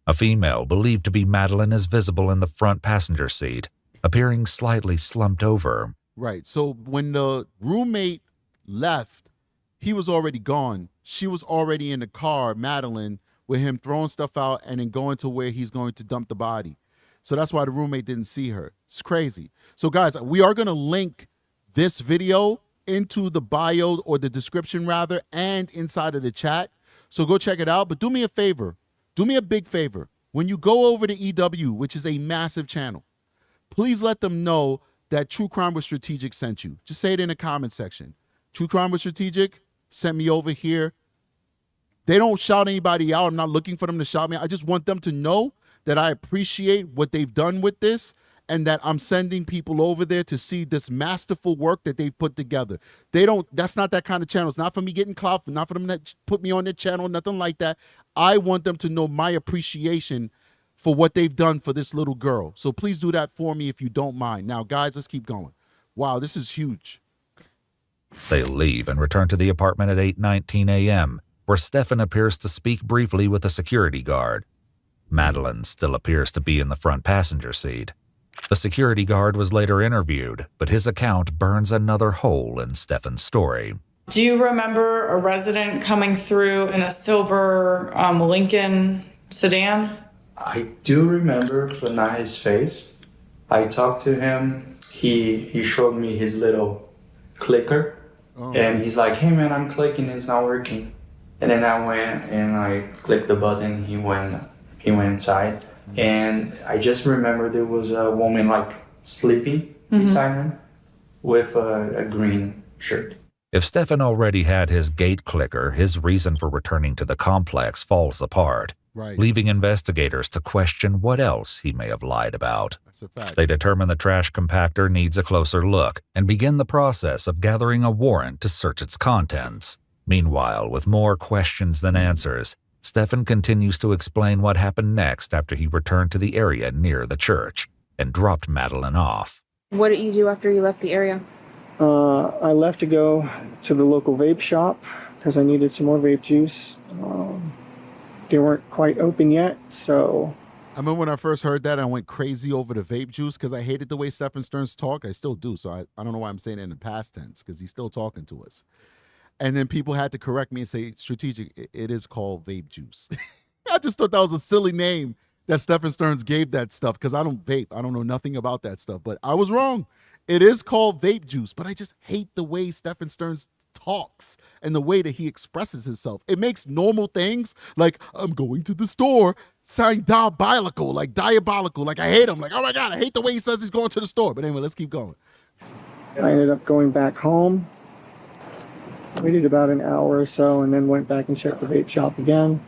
A female, believed to be Madeline, is visible in the front passenger seat, appearing slightly slumped over. Right. So when the roommate left, he was already gone. She was already in the car, Madeline, with him throwing stuff out and then going to where he's going to dump the body. So that's why the roommate didn't see her. It's crazy. So guys, we are going to link this video into the bio or the description rather, and inside of the chat. So go check it out. But do me a favor. Do me a big favor. When you go over to EW, which is a massive channel, please let them know that True Crime with Strategic sent you. Just say it in the comment section. True Crime with Strategic sent me over here. They don't shout anybody out. I'm not looking for them to shout me. I just want them to know that I appreciate what they've done with this and that I'm sending people over there to see this masterful work that they've put together. That's not that kind of channel. It's not for me getting clout, not for them to put me on their channel, nothing like that. I want them to know my appreciation for what they've done for this little girl. So please do that for me if you don't mind. Now, guys, let's keep going. Wow, this is huge. They leave and return to the apartment at 8:19 a.m., where Stephan appears to speak briefly with a security guard. Madeline still appears to be in the front passenger seat. The security guard was later interviewed, but his account burns another hole in Stephan's story. Do you remember a resident coming through in a silver Lincoln sedan? I do remember, but not his face. I talked to him. He showed me his little clicker, and he's like, "Hey man, I'm clicking, it's not working." And then I went and I clicked the button. He went inside, and I just remember there was a woman like sleeping beside him with a green shirt. If Stephan already had his gate clicker, his reason for returning to the complex falls apart, leaving investigators to question what else he may have lied about. That's a fact. They determine the trash compactor needs a closer look and begin the process of gathering a warrant to search its contents. Meanwhile, with more questions than answers, Stephan continues to explain what happened next after he returned to the area near the church and dropped Madeline off. What did you do after you left the area? I left to go to the local vape shop because I needed some more vape juice. They weren't quite open yet, so... I remember when I first heard that, I went crazy over the vape juice because I hated the way Stephan Stearns talk. I still do, so I don't know why I'm saying it in the past tense because he's still talking to us. And then people had to correct me and say, Strategic, it is called vape juice. I just thought that was a silly name that Stephan Stearns gave that stuff because I don't vape. I don't know nothing about that stuff, but I was wrong. It is called vape juice, but I just hate the way Stephan Stearns talks and the way that he expresses himself. It makes normal things like, I'm going to the store, sound diabolical. Like I hate him. Like, oh my God, I hate the way he says he's going to the store. But anyway, let's keep going. I ended up going back home. Waited about an hour or so and then went back and checked the vape shop again.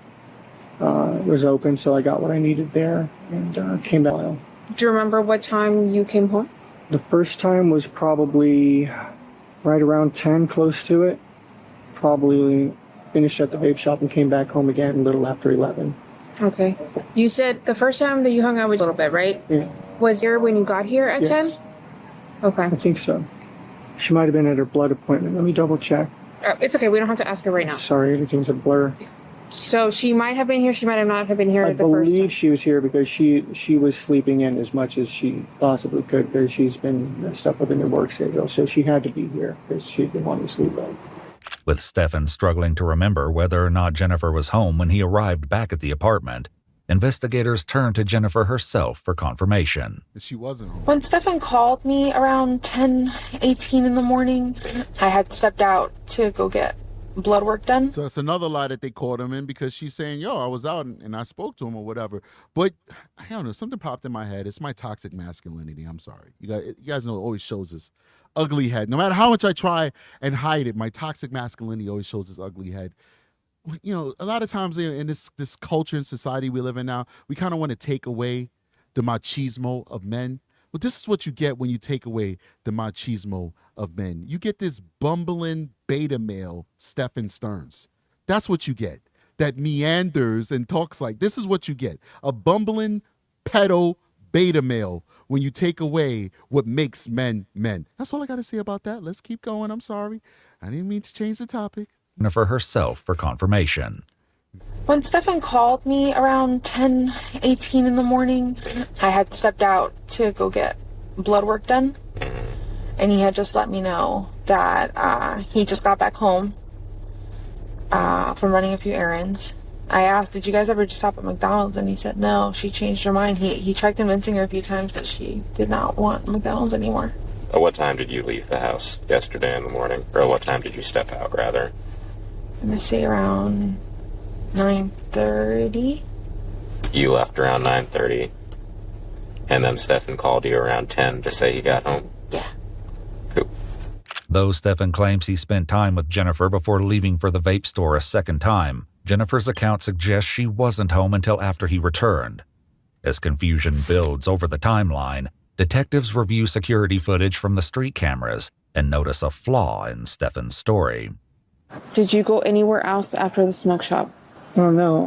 It was open, so I got what I needed there and came back. Do you remember what time you came home? The first time was probably right around 10, close to it. Probably finished at the vape shop and came back home again a little after 11. Okay. You said the first time that you hung out was a little bit, right? Yeah. Was there when you got here at 10? Okay. I think so. She might have been at her blood appointment. Let me double check. It's okay. We don't have to ask her right now. Sorry, everything's a blur. So she might have been here. She might have not have been here I the first time. believe she was here because she was sleeping in as much as she possibly could because she's been messed up with a new work schedule. So she had to be here because she didn't want to sleep in. With Stephan struggling to remember whether or not Jennifer was home when he arrived back at the apartment, investigators turned to Jennifer herself for confirmation. She wasn't home. When Stephan called me around 10:18 in the morning, I had stepped out to go get blood work done. So it's another lie that they caught him in because she's saying, yo, I was out and I spoke to him or whatever. But I don't know, something popped in my head. It's my toxic masculinity. I'm sorry. You guys know it always shows this ugly head. No matter how much I try and hide it, my toxic masculinity always shows this ugly head. You know, a lot of times in this culture and society we live in now, we kind of want to take away the machismo of men. Well, this is what you get when you take away the machismo of men. You get this bumbling beta male, Stephan Stearns. That's what you get. That meanders and talks like, this is what you get. A bumbling pedo beta male when you take away what makes men men. That's all I got to say about that. Let's keep going. I'm sorry. I didn't mean to change the topic. Jennifer herself for confirmation. When Stephan called me around 10:18 in the morning, I had stepped out to go get blood work done. And he had just let me know that he just got back home from running a few errands. I asked, did you guys ever just stop at McDonald's? And he said, no, she changed her mind. He tried convincing her a few times, but she did not want McDonald's anymore. At what time did you leave the house yesterday in the morning? Or what time did you step out, rather? I'm going to say around 9:30. You left around 9:30. And then Stephan called you around 10 to say he got home? Yeah. Cool. Though Stephan claims he spent time with Jennifer before leaving for the vape store a second time, Jennifer's account suggests she wasn't home until after he returned. As confusion builds over the timeline, detectives review security footage from the street cameras and notice a flaw in Stephan's story. Did you go anywhere else after the smoke shop? Oh, no.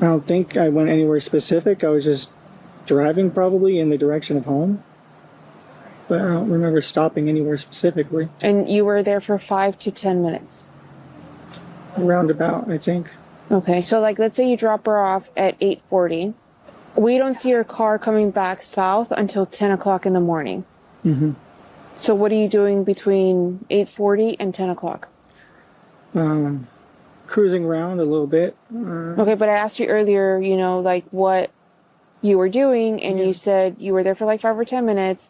I don't think I went anywhere specific. I was just driving probably in the direction of home. But I don't remember stopping anywhere specifically. And you were there for 5 to 10 minutes? Roundabout, I think. Okay, so like let's say you drop her off at 8:40. We don't see your car coming back south until 10 o'clock in the morning. Mm-hmm. So what are you doing between 8:40 and 10 o'clock? Cruising around a little bit. Okay, but I asked you earlier, you know, like what you were doing, and you said you were there for like 5 or 10 minutes,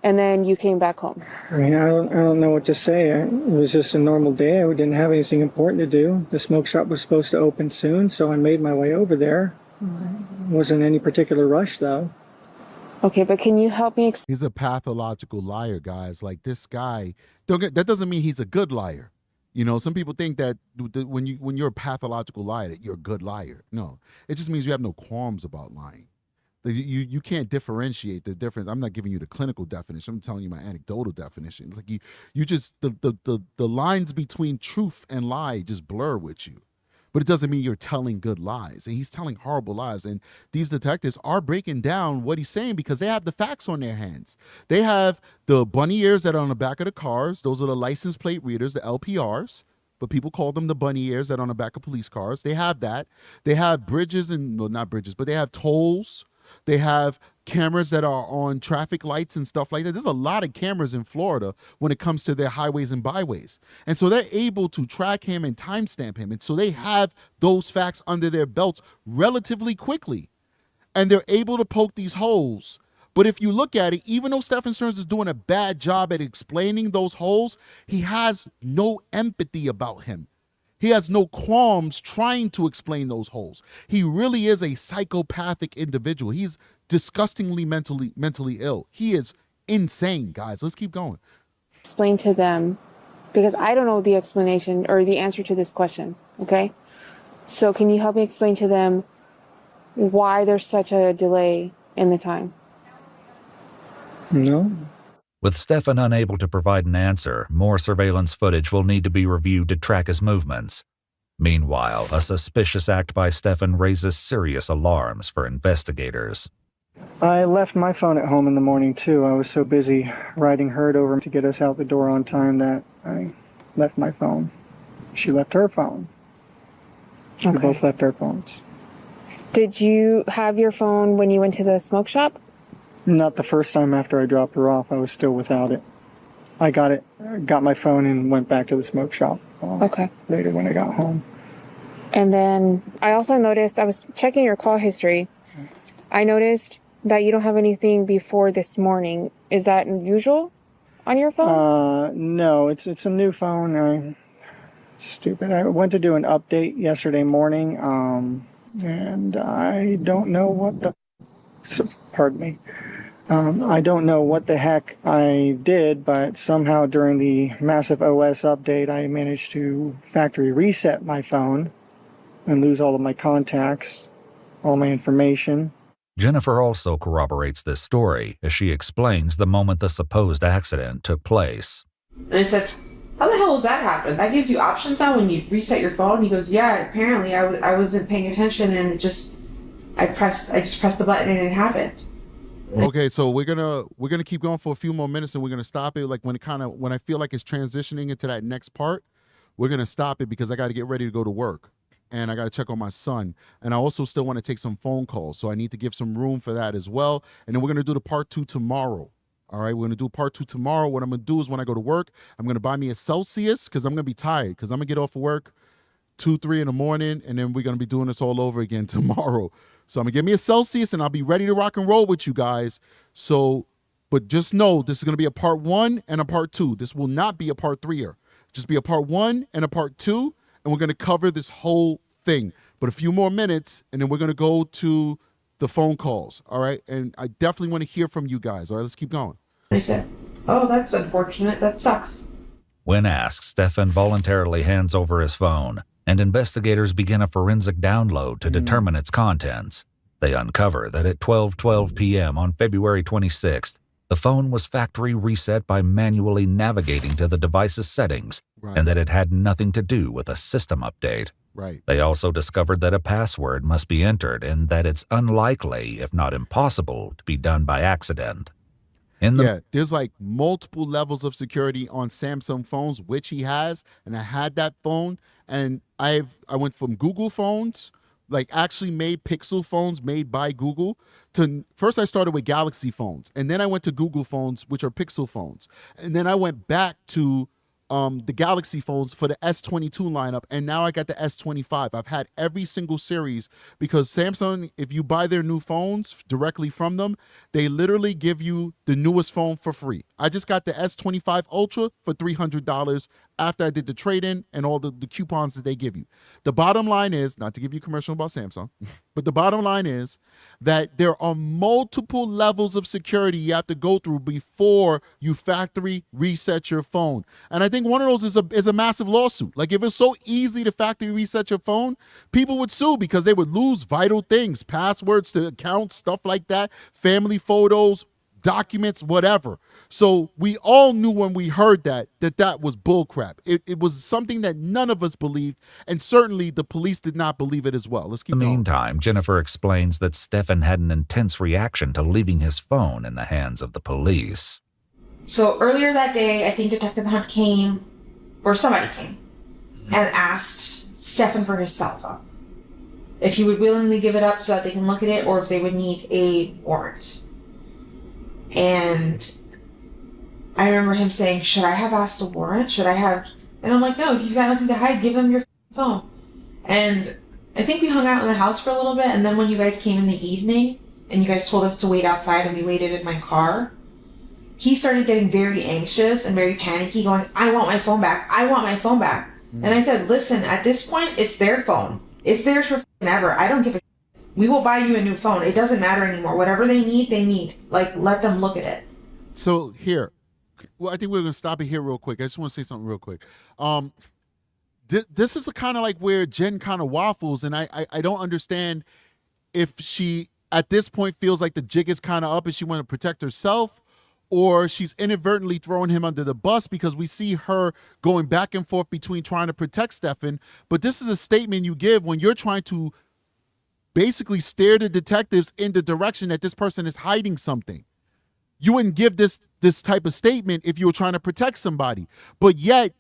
and then you came back home. I mean, I don't know what to say. It was just a normal day. I didn't have anything important to do. The smoke shop was supposed to open soon, so I made my way over there. Wasn't any particular rush, though. Okay, but can you help me? He's a pathological liar, guys. Like this guy, that doesn't mean he's a good liar. You know, some people think that when you're a pathological liar, that you're a good liar. No, it just means you have no qualms about lying. You can't differentiate the difference. I'm not giving you the clinical definition. I'm telling you my anecdotal definition. It's like you just the lines between truth and lie just blur with you. But it doesn't mean you're telling good lies. And he's telling horrible lies. And these detectives are breaking down what he's saying because they have the facts on their hands. They have the bunny ears that are on the back of the cars. Those are the license plate readers, the LPRs. But people call them the bunny ears that are on the back of police cars. They have that. They have bridges and, well, not bridges, but they have tolls. They have cameras that are on traffic lights and stuff like that. There's a lot of cameras in Florida when it comes to their highways and byways. And so they're able to track him and timestamp him. And so they have those facts under their belts relatively quickly. And they're able to poke these holes. But if you look at it, even though Stephan Stearns is doing a bad job at explaining those holes, he has no empathy about him. He has no qualms trying to explain those holes. He really is a psychopathic individual. He's disgustingly mentally ill. He is insane, guys. Let's keep going. Explain to them, because I don't know the explanation or the answer to this question, okay? So can you help me explain to them why there's such a delay in the time? No. With Stephan unable to provide an answer, more surveillance footage will need to be reviewed to track his movements. Meanwhile, a suspicious act by Stephan raises serious alarms for investigators. I left my phone at home in the morning, too. I was so busy riding Herd over to get us out the door on time that I left my phone. She left her phone. We both left our phones. Did you have your phone when you went to the smoke shop? Not the first time after I dropped her off. I was still without it. I got my phone and went back to the smoke shop. Later when I got home. And then I also noticed, I was checking your call history. I noticed that you don't have anything before this morning. Is that unusual on your phone? No, it's a new phone. Stupid. I went to do an update yesterday morning, and I don't know what the... Pardon me. I don't know what the heck I did, but somehow during the massive OS update, I managed to factory reset my phone and lose all of my contacts, all my information. Jennifer also corroborates this story as she explains the moment the supposed accident took place. And I said, how the hell does that happen? That gives you options now when you reset your phone? He goes, yeah, apparently I wasn't paying attention and I just pressed the button and it happened. Okay, so we're gonna keep going for a few more minutes and we're gonna stop it. Like when I feel like it's transitioning into that next part, we're gonna stop it because I gotta get ready to go to work. And I got to check on my son. And I also still want to take some phone calls. So I need to give some room for that as well. And then we're going to do the part 2 tomorrow. All right, we're going to do part 2 tomorrow. What I'm going to do is when I go to work, I'm going to buy me a Celsius because I'm going to be tired because I'm going to get off of work 2, 3 in the morning. And then we're going to be doing this all over again tomorrow. So I'm going to get me a Celsius and I'll be ready to rock and roll with you guys. So, but just know this is going to be a part 1 and a part 2. This will not be a part 3-er. Just be a part 1 and a part 2. And we're going to cover this whole thing. But a few more minutes, and then we're going to go to the phone calls, all right? And I definitely want to hear from you guys, all right? Let's keep going. I said, oh, that's unfortunate. That sucks. When asked, Stephan voluntarily hands over his phone, and investigators begin a forensic download to determine its contents. They uncover that at 12:12 p.m. on February 26th, the phone was factory reset by manually navigating to the device's settings, and that it had nothing to do with a system update. Right. They also discovered that a password must be entered and that it's unlikely, if not impossible, to be done by accident. There's like multiple levels of security on Samsung phones, which he has, and I had that phone, and I went from Google phones, like actually made Pixel phones made by Google, to first I started with Galaxy phones, and then I went to Google phones, which are Pixel phones, and then I went back to the Galaxy phones for the S22 lineup, and now I got the S25. I've had every single series because Samsung, if you buy their new phones directly from them, they literally give you the newest phone for free. I just got the S25 Ultra for $300 after I did the trade-in and all the coupons that they give you. The bottom line is, not to give you a commercial about Samsung, but the bottom line is that there are multiple levels of security you have to go through before you factory reset your phone. And I think one of those is a massive lawsuit. Like if it's so easy to factory reset your phone, people would sue because they would lose vital things, passwords to accounts, stuff like that, family photos, documents, whatever. So we all knew when we heard that was bullcrap. It was something that none of us believed, and certainly the police did not believe it as well. Let's keep going. In the meantime, Jennifer explains that Stephan had an intense reaction to leaving his phone in the hands of the police. So earlier that day, I think Detective Hunt came, or somebody came, and asked Stephan for his cell phone. If he would willingly give it up so that they can look at it, or if they would need a warrant. And I remember him saying, should I have asked a warrant? Should I have? And I'm like, no, if you've got nothing to hide, give him your phone. And I think we hung out in the house for a little bit, and then when you guys came in the evening, and you guys told us to wait outside, and we waited in my car, he started getting very anxious and very panicky, going, I want my phone back. I want my phone back. And I said, listen, at this point, it's their phone. It's theirs for ever. I don't give a We will buy you a new phone. It doesn't matter anymore. Whatever they need, they need. Like, let them look at it. So here, well, I think we're going to stop it here real quick. I just want to say something real quick. This is kind of like where Jen kind of waffles, and I don't understand if she, at this point, feels like the jig is kind of up and she want to protect herself, or she's inadvertently throwing him under the bus, because we see her going back and forth between trying to protect Stephan. But this is a statement you give when you're trying to basically steer the detectives in the direction that this person is hiding something. You wouldn't give this type of statement if you were trying to protect somebody. But yet,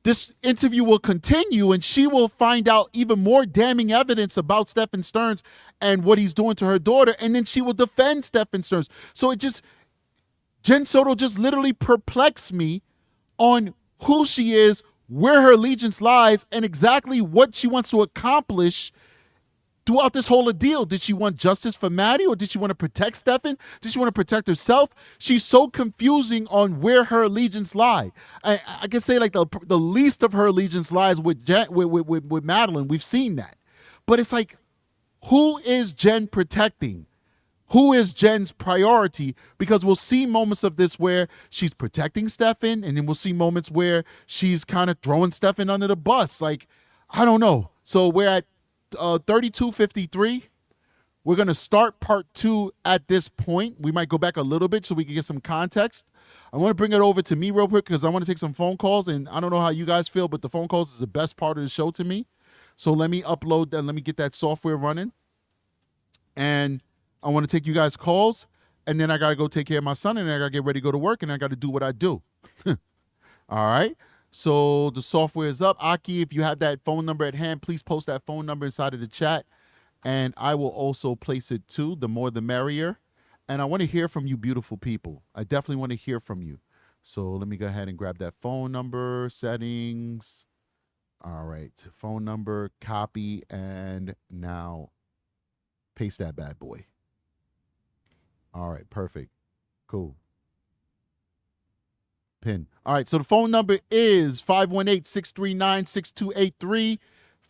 this interview will continue and she will find out even more damning evidence about Stephan Stearns and what he's doing to her daughter. And then she will defend Stephan Stearns. So Jen Soto just literally perplexed me on who she is, where her allegiance lies, and exactly what she wants to accomplish throughout this whole ordeal. Did she want justice for Maddie, or did she want to protect Stephan? Did she want to protect herself? She's so confusing on where her allegiance lie. I can say like the least of her allegiance lies with Madeline. We've seen that. But it's like, who is Jen protecting? Who is Jen's priority? Because we'll see moments of this where she's protecting Stephan, and then we'll see moments where she's kind of throwing Stephan under the bus. Like, I don't know. So we're at 32:53. We're going to start part 2 at this point. We might go back a little bit so we can get some context. I want to bring it over to me real quick because I want to take some phone calls, and I don't know how you guys feel, but the phone calls is the best part of the show to me. So let me upload that. Let me get that software running. And I want to take you guys' calls, and then I got to go take care of my son, and then I got to get ready to go to work, and I got to do what I do. All right. So the software is up. Aki, if you have that phone number at hand, please post that phone number inside of the chat, and I will also place it too. The more the merrier. And I want to hear from you, beautiful people. I definitely want to hear from you. So let me go ahead and grab that phone number, settings. All right. Phone number, copy, and now paste that bad boy. All right, perfect. Cool. Pin. All right, so the phone number is 518-639-6283.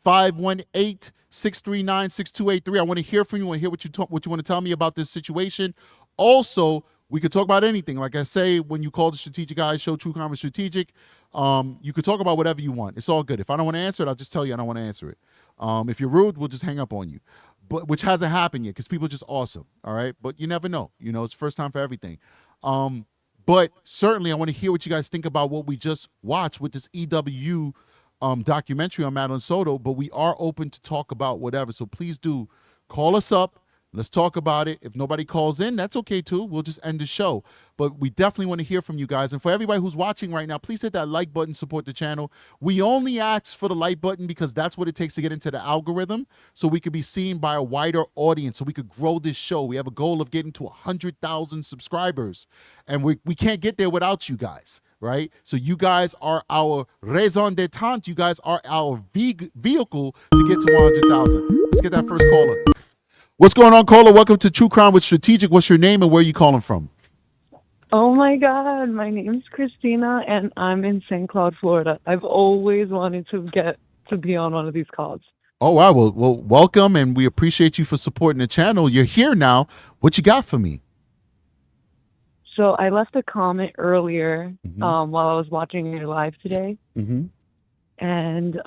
518-639-6283. I want to hear from you. I want to hear what you want to tell me about this situation. Also, we could talk about anything. Like I say, when you call the Strategic Eyes Show, True Crime with Strategic, you could talk about whatever you want. It's all good. If I don't want to answer it, I'll just tell you I don't want to answer it. If you're rude, we'll just hang up on you. But which hasn't happened yet because people are just awesome. All right. But you never know. You know, it's first time for everything. But certainly I want to hear what you guys think about what we just watched with this EW documentary on Madeline Soto. But we are open to talk about whatever. So please do call us up. Let's talk about it. If nobody calls in, that's okay too. We'll just end the show. But we definitely want to hear from you guys. And for everybody who's watching right now, please hit that like button, support the channel. We only ask for the like button because that's what it takes to get into the algorithm so we could be seen by a wider audience, so we could grow this show. We have a goal of getting to 100,000 subscribers. And we can't get there without you guys, right? So you guys are our raison d'etre. You guys are our vehicle to get to 100,000. Let's get that first caller. What's going on, caller? Welcome to True Crime with Strategic. What's your name and where are you calling from? Oh my God, my name's Christina and I'm in St. Cloud, Florida. I've always wanted to get to be on one of these calls. Oh, wow. Well, welcome, and we appreciate you for supporting the channel. You're here now. What you got for me? So I left a comment earlier while I was watching your live today. And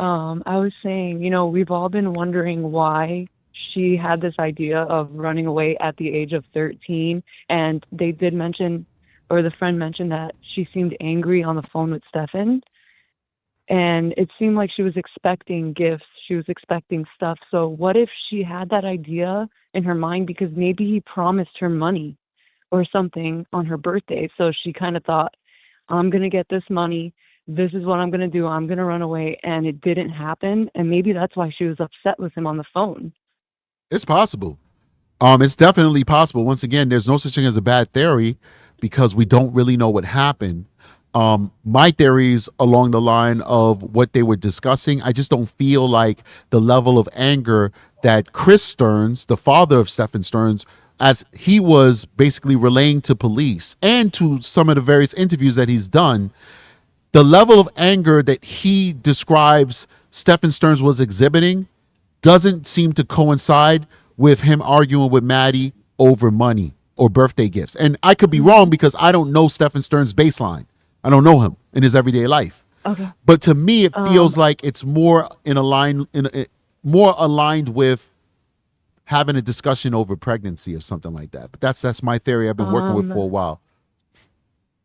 I was saying, you know, we've all been wondering why she had this idea of running away at the age of 13. And they did mention, or the friend mentioned, that she seemed angry on the phone with Stephan. And it seemed like she was expecting gifts. She was expecting stuff. So what if she had that idea in her mind because maybe he promised her money or something on her birthday? So she kind of thought, I'm going to get this money. This is what I'm going to do. I'm going to run away. And it didn't happen. And maybe that's why she was upset with him on the phone. It's possible. It's definitely possible. Once again, there's no such thing as a bad theory because we don't really know what happened. My theories along the line of what they were discussing, I just don't feel like the level of anger that Chris Stearns, the father of Stephan Stearns, as he was basically relaying to police and to some of the various interviews that he's done, the level of anger that he describes Stephan Stearns was exhibiting doesn't seem to coincide with him arguing with Maddie over money or birthday gifts. And I could be wrong because I don't know Stephan Stearns' baseline. I don't know him in his everyday life. Okay. But to me, it feels like it's more more aligned with having a discussion over pregnancy or something like that. But that's my theory I've been working with for a while.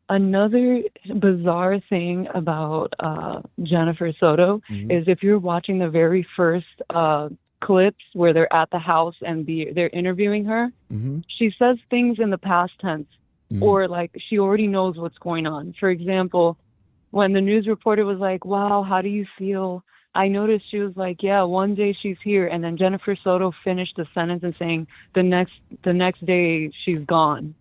Another bizarre thing about Jennifer Soto is if you're watching the very first clips where they're at the house and they're interviewing her, she says things in the past tense, or like she already knows what's going on. For example, when the news reporter was like, "Wow, how do you feel?" I noticed she was like, "Yeah, one day she's here," and then Jennifer Soto finished the sentence and saying, the next day she's gone."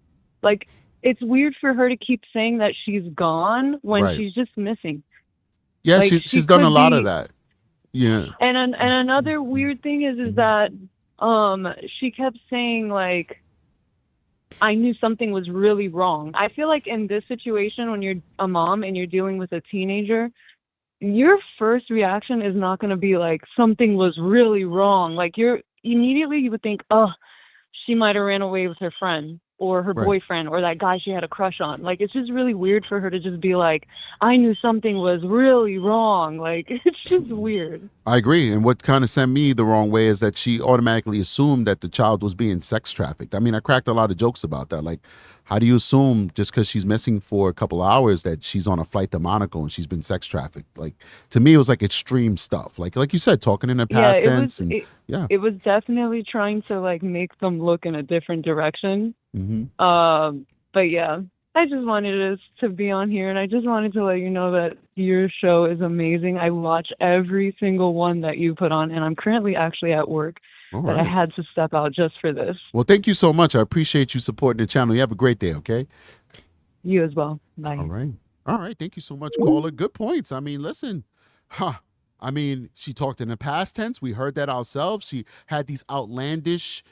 Like, it's weird for her to keep saying that she's gone when she's just missing. Yeah, like, she's done a lot of that. Yeah. And another weird thing is that she kept saying, like, I knew something was really wrong. I feel like in this situation, when you're a mom and you're dealing with a teenager, your first reaction is not going to be like, something was really wrong. Like, you would think, oh, she might have ran away with her friend or her boyfriend or that guy she had a crush on. Like, it's just really weird for her to just be like, I knew something was really wrong. Like, it's just weird. I agree. And what kind of sent me the wrong way is that she automatically assumed that the child was being sex trafficked. I mean, I cracked a lot of jokes about that. Like, how do you assume just because she's missing for a couple of hours that she's on a flight to Monaco and she's been sex trafficked? Like, to me, it was like extreme stuff. Like you said, talking in the past tense. It was definitely trying to like make them look in a different direction. But yeah, I just wanted us to be on here, and I just wanted to let you know that your show is amazing. I watch every single one that you put on, and I'm currently actually at work. But I had to step out just for this. Well, thank you so much. I appreciate you supporting the channel. You have a great day, okay? You as well. Bye. All right. Thank you so much, caller. Good points. I mean, listen. I mean, she talked in the past tense. We heard that ourselves. She had these outlandish,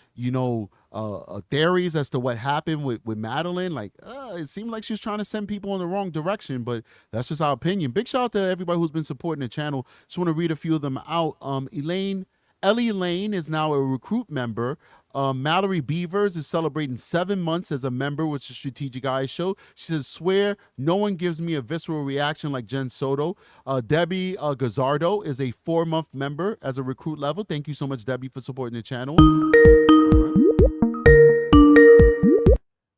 theories as to what happened with Madeline. Like, it seemed like she was trying to send people in the wrong direction, but that's just our opinion. Big shout out to everybody who's been supporting the channel. Just want to read a few of them out. Ellie Lane is now a recruit member. Mallory Beavers is celebrating 7 months as a member with the Strategic Eye Show. She says, swear no one gives me a visceral reaction like Jen Soto. Debbie Gazzardo is a 4-month member as a recruit level. Thank you so much, Debbie, for supporting the channel.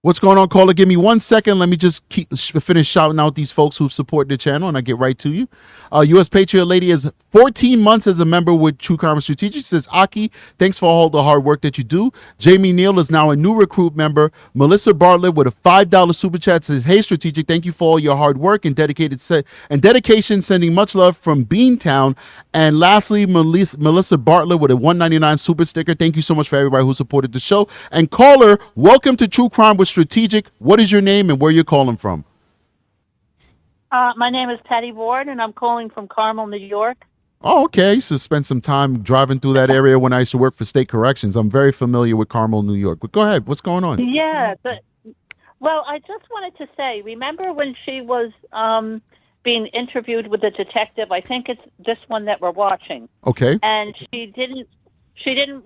What's going on, caller? Give me 1 second. Let me just finish shouting out these folks who've supported the channel, and I get right to you. U.S. Patriot Lady is 14 months as a member with True Crime Strategic. She says, Aki, thanks for all the hard work that you do. Jamie Neal is now a new recruit member. Melissa Bartlett with a $5 super chat says, hey, Strategic, thank you for all your hard work and dedication. Sending much love from Beantown. And lastly, Melissa Bartlett with a $1.99 super sticker. Thank you so much for everybody who supported the show. And caller, welcome to True Crime with Strategic. What is your name and where you're calling from? My name is Patty Ward, and I'm calling from Carmel, New York. Oh, okay. I used to spend some time driving through that area when I used to work for state corrections. I'm very familiar with Carmel, New York. But go ahead. What's going on? Yeah. Well, I just wanted to say, remember when she was being interviewed with a detective? I think it's this one that we're watching. Okay. And she didn't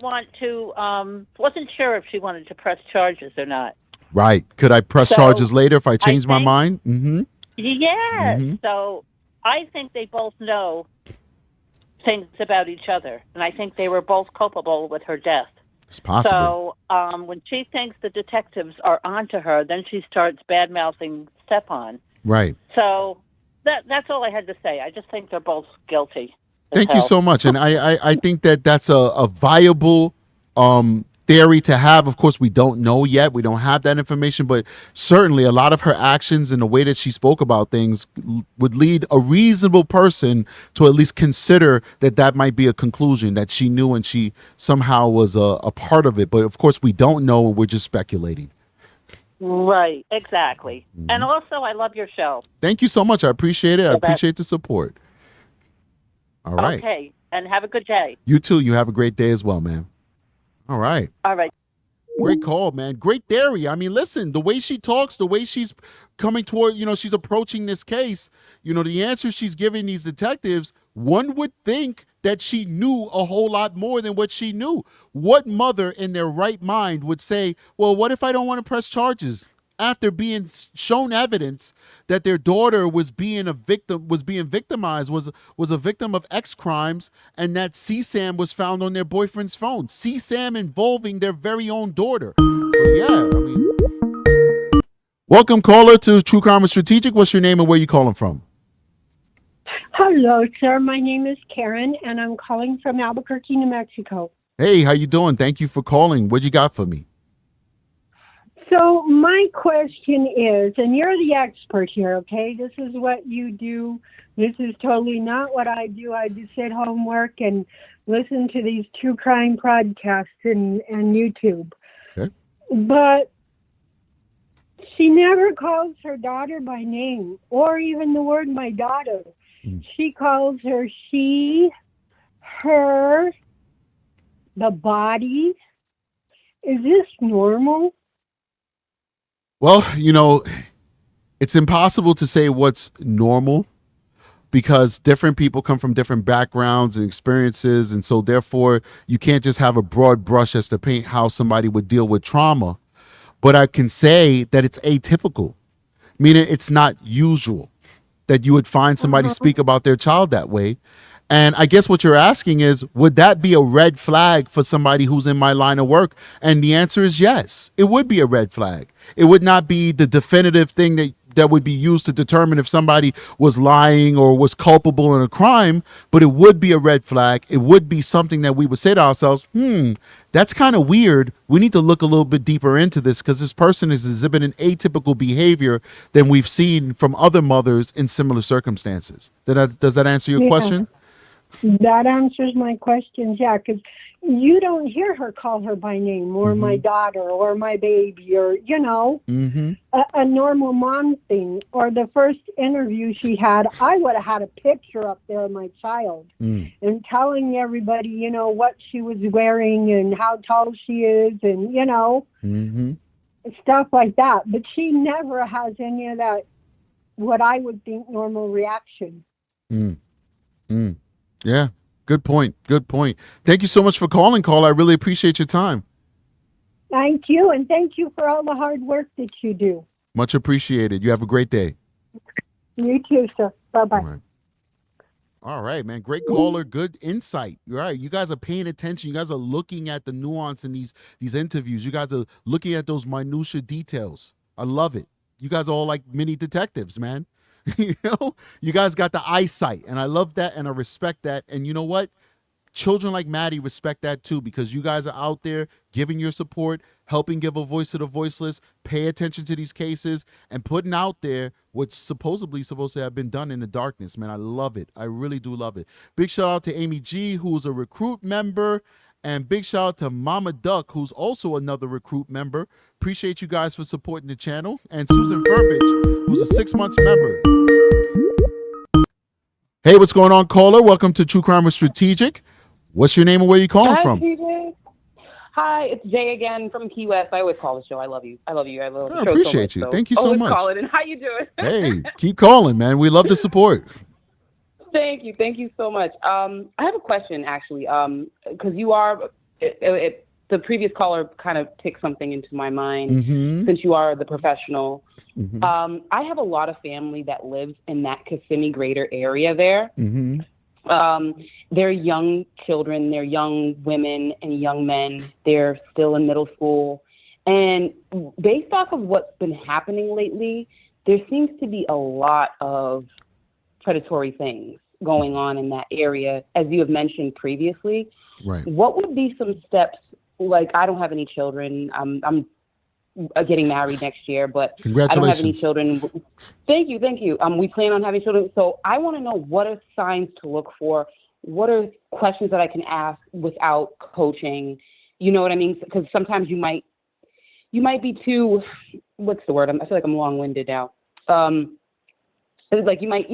want to, wasn't sure if she wanted to press charges or not. Right. Could I press charges later if I change my mind? Mm-hmm. Yeah. So I think they both know things about each other, and I think they were both culpable with her death. It's possible. So when she thinks the detectives are onto her, then she starts bad-mouthing Stephan. Right. So that's all I had to say. I just think they're both guilty. Thank you so much. And I think that that's a viable theory to have. Of course, we don't know yet. We don't have that information, but certainly a lot of her actions and the way that she spoke about things would lead a reasonable person to at least consider that might be a conclusion that she knew and she somehow was a part of it. But of course, we don't know, and we're just speculating. Right, exactly. And also, I love your show. Thank you so much. I appreciate it. I appreciate the support. All right. Okay, and have a good day. You too. You have a great day as well, man. All right. All right. Great call, man. Great theory. I mean, listen, the way she talks, the way she's coming toward, she's approaching this case, the answers she's giving these detectives, one would think that she knew a whole lot more than what she knew. What mother in their right mind would say, well, what if I don't want to press charges? After being shown evidence that their daughter was being victimized, was a victim of X crimes, and that CSAM was found on their boyfriend's phone. CSAM involving their very own daughter. So yeah, I mean, Welcome, caller, to True Crime and Strategic. What's your name and where you calling from? Hello, sir. My name is Karen, and I'm calling from Albuquerque, New Mexico. Hey, how you doing? Thank you for calling. What you got for me? So my question is, and you're the expert here, okay? This is what you do. This is totally not what I do. I just sit home, work, and listen to these true crime podcasts and YouTube. Okay. But she never calls her daughter by name or even the word my daughter. She calls her she, her, the body. Is this normal? Well, it's impossible to say what's normal because different people come from different backgrounds and experiences. And so therefore, you can't just have a broad brush as to paint how somebody would deal with trauma. But I can say that it's atypical, meaning it's not usual that you would find somebody speak about their child that way. And I guess what you're asking is, would that be a red flag for somebody who's in my line of work? And the answer is yes, it would be a red flag. It would not be the definitive thing that would be used to determine if somebody was lying or was culpable in a crime, but it would be a red flag. It would be something that we would say to ourselves, that's kind of weird. We need to look a little bit deeper into this because this person is exhibiting atypical behavior than we've seen from other mothers in similar circumstances. Does that answer your question? That answers my questions, yeah, because you don't hear her call her by name or my daughter or my baby or, a normal mom thing. Or the first interview she had, I would have had a picture up there of my child and telling everybody, what she was wearing and how tall she is and, stuff like that. But she never has any of that, what I would think normal reaction. Yeah, good point. Good point. Thank you so much for calling, caller. I really appreciate your time. Thank you, and thank you for all the hard work that you do. Much appreciated. You have a great day. You too, sir. Bye-bye. All right, man. Great caller. Good insight. You're right. You guys are paying attention. You guys are looking at the nuance in these interviews. You guys are looking at those minutia details. I love it. You guys are all like mini detectives, man. You guys got the eyesight, and I love that, and I respect that. And you know what? Children like Maddie respect that too, because you guys are out there giving your support, helping give a voice to the voiceless, pay attention to these cases, and putting out there what's supposedly supposed to have been done in the darkness, man. I love it. I really do love it. Big shout out to Amy G, who's a recruit member, and big shout out to Mama Duck, who's also another recruit member. Appreciate you guys for supporting the channel. And Susan Furbich, who's a 6-month member. Hey, what's going on, caller? Welcome to True Crime with Strategic. What's your name and where you calling from? TJ. Hi, it's Jay again from Key West. I always call the show. I love you. I love the show. I appreciate so you. much, Thank you so always much. Call it. And how you doing? Hey, keep calling, man. We love the support. Thank you. Thank you so much. I have a question, actually, because you are the previous caller kind of ticked something into my mind since you are the professional. I have a lot of family that lives in that Kissimmee greater area there. They're young children, they're young women and young men. They're still in middle school. And based off of what's been happening lately, there seems to be a lot of predatory things going on in that area, as you have mentioned previously. Right. What would be some steps? Like, I don't have any children. I'm getting married next year, but I don't have any children. Thank you. We plan on having children. So I want to know, what are signs to look for? What are questions that I can ask without coaching? You know what I mean? Because sometimes you might be too, what's the word? I feel like I'm long-winded now. Like you might,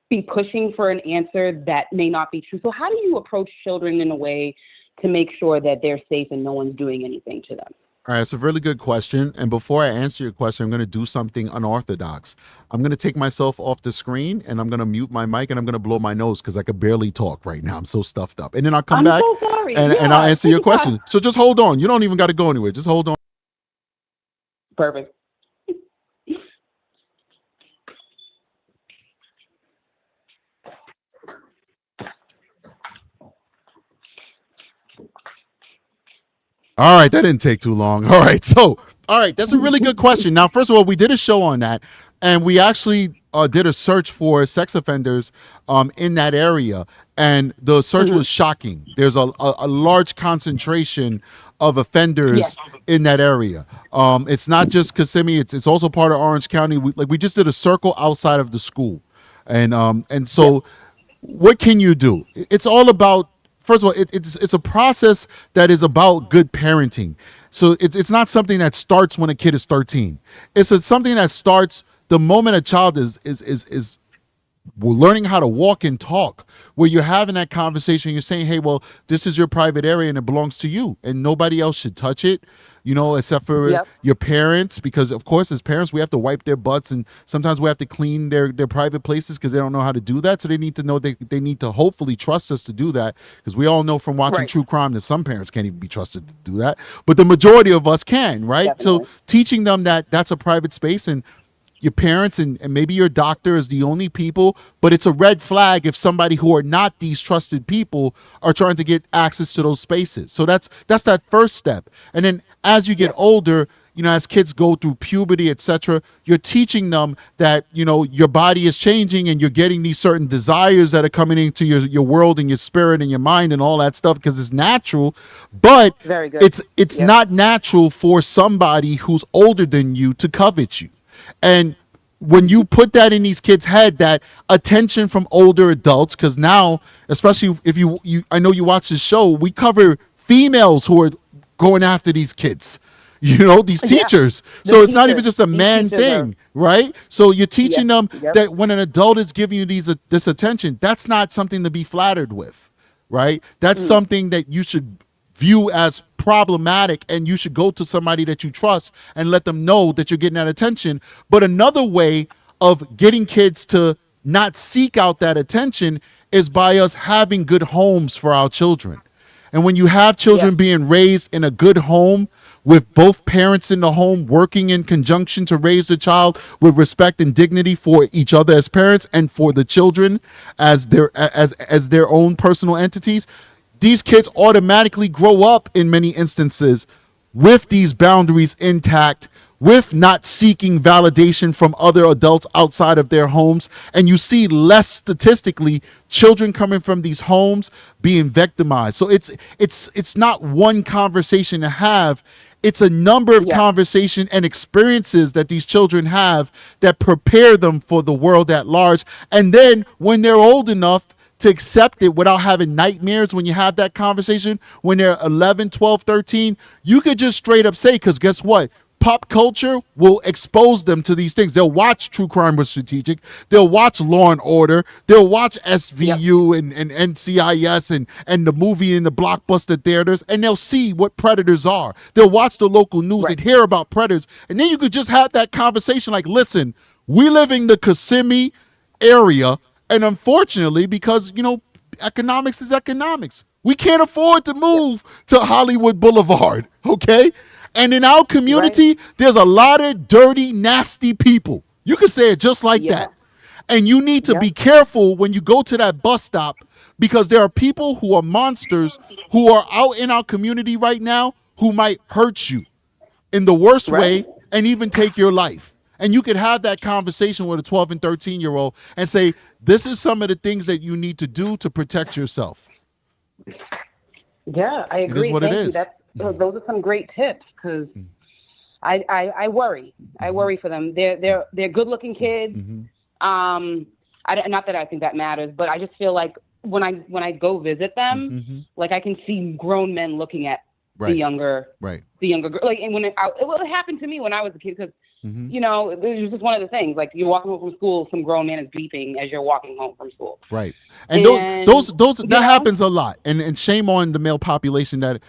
be pushing for an answer that may not be true. So how do you approach children in a way to make sure that they're safe and no one's doing anything to them? All right, it's a really good question. And before I answer your question, I'm going to do something unorthodox. I'm going to take myself off the screen and I'm going to mute my mic and I'm going to blow my nose because I could barely talk right now. I'm so stuffed up. And then I'll come back and I'll answer your question. So just hold on. You don't even got to go anywhere. Just hold on. Perfect. All right, that didn't take too long. All right, so All right, that's a really good question. Now, first of all, we did a show on that, and we actually did a search for sex offenders in that area, and the search was shocking. There's a large concentration of offenders in that area. It's not just Kissimmee; it's also part of Orange County. We just did a circle outside of the school, and so what can you do? It's all about. First of all, it's a process that is about good parenting. So it's not something that starts when a kid is 13. It's something that starts the moment a child is learning how to walk and talk, where you're having that conversation. You're saying, hey, well, this is your private area and it belongs to you, and nobody else should touch it, except for your parents, because of course as parents we have to wipe their butts, and sometimes we have to clean their private places because they don't know how to do that. So they need to know they need to hopefully trust us to do that, because we all know from watching true crime that some parents can't even be trusted to do that, but the majority of us can, right? Definitely. So teaching them that that's a private space, and your parents and maybe your doctor is the only people, but it's a red flag if somebody who are not these trusted people are trying to get access to those spaces. So that's that first step. And then as you get older, as kids go through puberty, etc., you're teaching them that, your body is changing and you're getting these certain desires that are coming into your world and your spirit and your mind and all that stuff, because it's natural, but it's not natural for somebody who's older than you to covet you. And when you put that in these kids' head, that attention from older adults, because now, especially if you I know you watch the show, we cover females who are going after these kids, these teachers. So it's not even just a man thing, right? So you're teaching them that when an adult is giving you this attention, that's not something to be flattered with, right? That's something that you should view as problematic, and you should go to somebody that you trust and let them know that you're getting that attention. But another way of getting kids to not seek out that attention is by us having good homes for our children. And when you have children being raised in a good home with both parents in the home working in conjunction to raise the child with respect and dignity for each other as parents and for the children as their own personal entities, these kids automatically grow up in many instances with these boundaries intact, with not seeking validation from other adults outside of their homes. And you see less statistically children coming from these homes being victimized. So it's not one conversation to have. It's a number of conversations and experiences that these children have that prepare them for the world at large. And then when they're old enough to accept it without having nightmares, when you have that conversation, when they're 11, 12, 13, you could just straight up say, because guess what? Pop culture will expose them to these things. They'll watch True Crime with Strategic. They'll watch Law and Order. They'll watch SVU and NCIS and the movie in the blockbuster theaters, and they'll see what predators are. They'll watch the local news and hear about predators. And then you could just have that conversation like, listen, we live in the Kissimmee area, and unfortunately, because, economics is economics, we can't afford to move to Hollywood Boulevard, okay? And in our community, there's a lot of dirty, nasty people. You can say it just like that. And you need to be careful when you go to that bus stop, because there are people who are monsters who are out in our community right now who might hurt you in the worst way and even take your life. And you could have that conversation with a 12 and 13-year-old and say, this is some of the things that you need to do to protect yourself. Yeah, I agree. It is what it is. Those are some great tips, because I worry. I worry for them. They're good-looking kids. Not that I think that matters, but I just feel like when I go visit them, like I can see grown men looking at the younger girl. Like, and it happened to me when I was a kid, because it was just one of the things. Like, you're walking home from school, some grown man is beeping as you're walking home from school. Right. And those that happens a lot. And shame on the male population that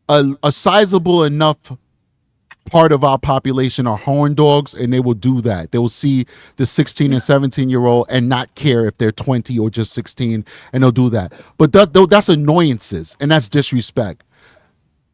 a sizable enough part of our population are horn dogs, and they will do that. They will see the 16 and 17-year-old and not care if they're 20 or just 16, and they'll do that. But that's annoyances, and that's disrespect.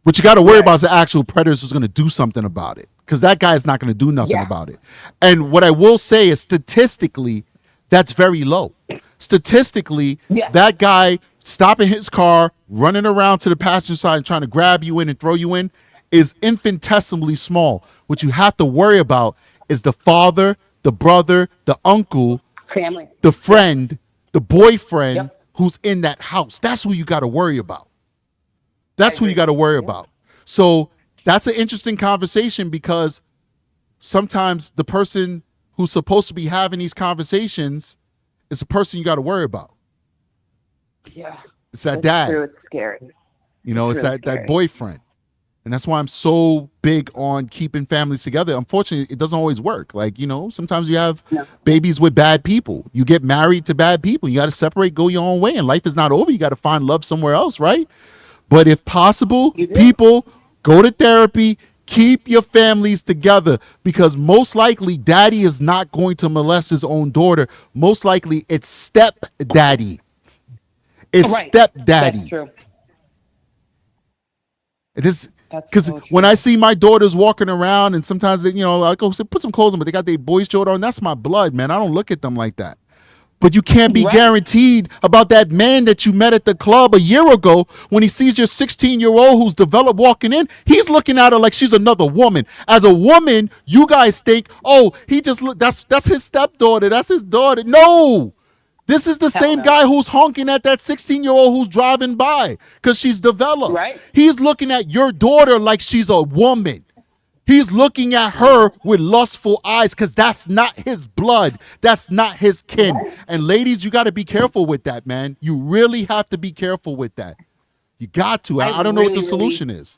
What you got to worry about is the actual predators who's going to do something about it, because that guy is not going to do nothing about it. And what I will say is, statistically, that's very low. Statistically, that guy stopping his car, running around to the passenger side and trying to grab you in and throw you in, is infinitesimally small. What you have to worry about is the father, the brother, the uncle, family, the friend, the boyfriend who's in that house. That's who you got to worry about. That's who you got to worry about. So that's an interesting conversation, because sometimes the person who's supposed to be having these conversations is the person you got to worry about. Yeah. It's that dad. True. It's scary. You know, it's that boyfriend. And that's why I'm so big on keeping families together. Unfortunately, it doesn't always work. Like, you know, sometimes you have babies with bad people. You get married to bad people. You got to separate, go your own way. And life is not over. You got to find love somewhere else, right? But if possible, people go to therapy, keep your families together, because most likely daddy is not going to molest his own daughter. Most likely it's stepdaddy. It's stepdaddy. That's true. It is, because when I see my daughters walking around, and sometimes they, you know, I go put some clothes on, but they got their boys' short on. That's my blood, man. I don't look at them like that. But you can't be guaranteed about that man that you met at the club a year ago. When he sees your 16-year-old who's developed walking in, he's looking at her like she's another woman. As a woman, you guys think, oh, he just look, that's his stepdaughter, that's his daughter. No. This is the same guy who's honking at that 16-year-old who's driving by because she's developed. Right. He's looking at your daughter like she's a woman. He's looking at her with lustful eyes because that's not his blood. That's not his kin. And ladies, you got to be careful with that, man. You really have to be careful with that. You got to. I don't know what the solution is.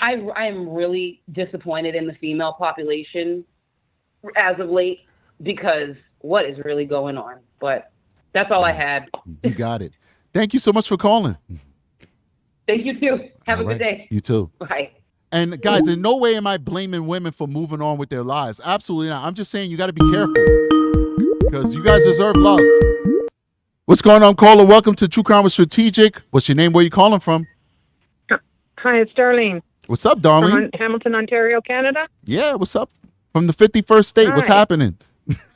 I am really disappointed in the female population as of late, because what is really going on? But that's all I had. You got it. Thank you so much for calling. Thank you too. Have a good day. You too. Bye. And guys, in no way am I blaming women for moving on with their lives. Absolutely not. I'm just saying you got to be careful, because you guys deserve love. What's going on, caller? Welcome to True Crime with Strategic. What's your name? Where you calling from? Hi, it's Darlene. What's up, Darlene? From Hamilton, Ontario, Canada. Yeah, what's up? From the 51st state. Hi. What's happening?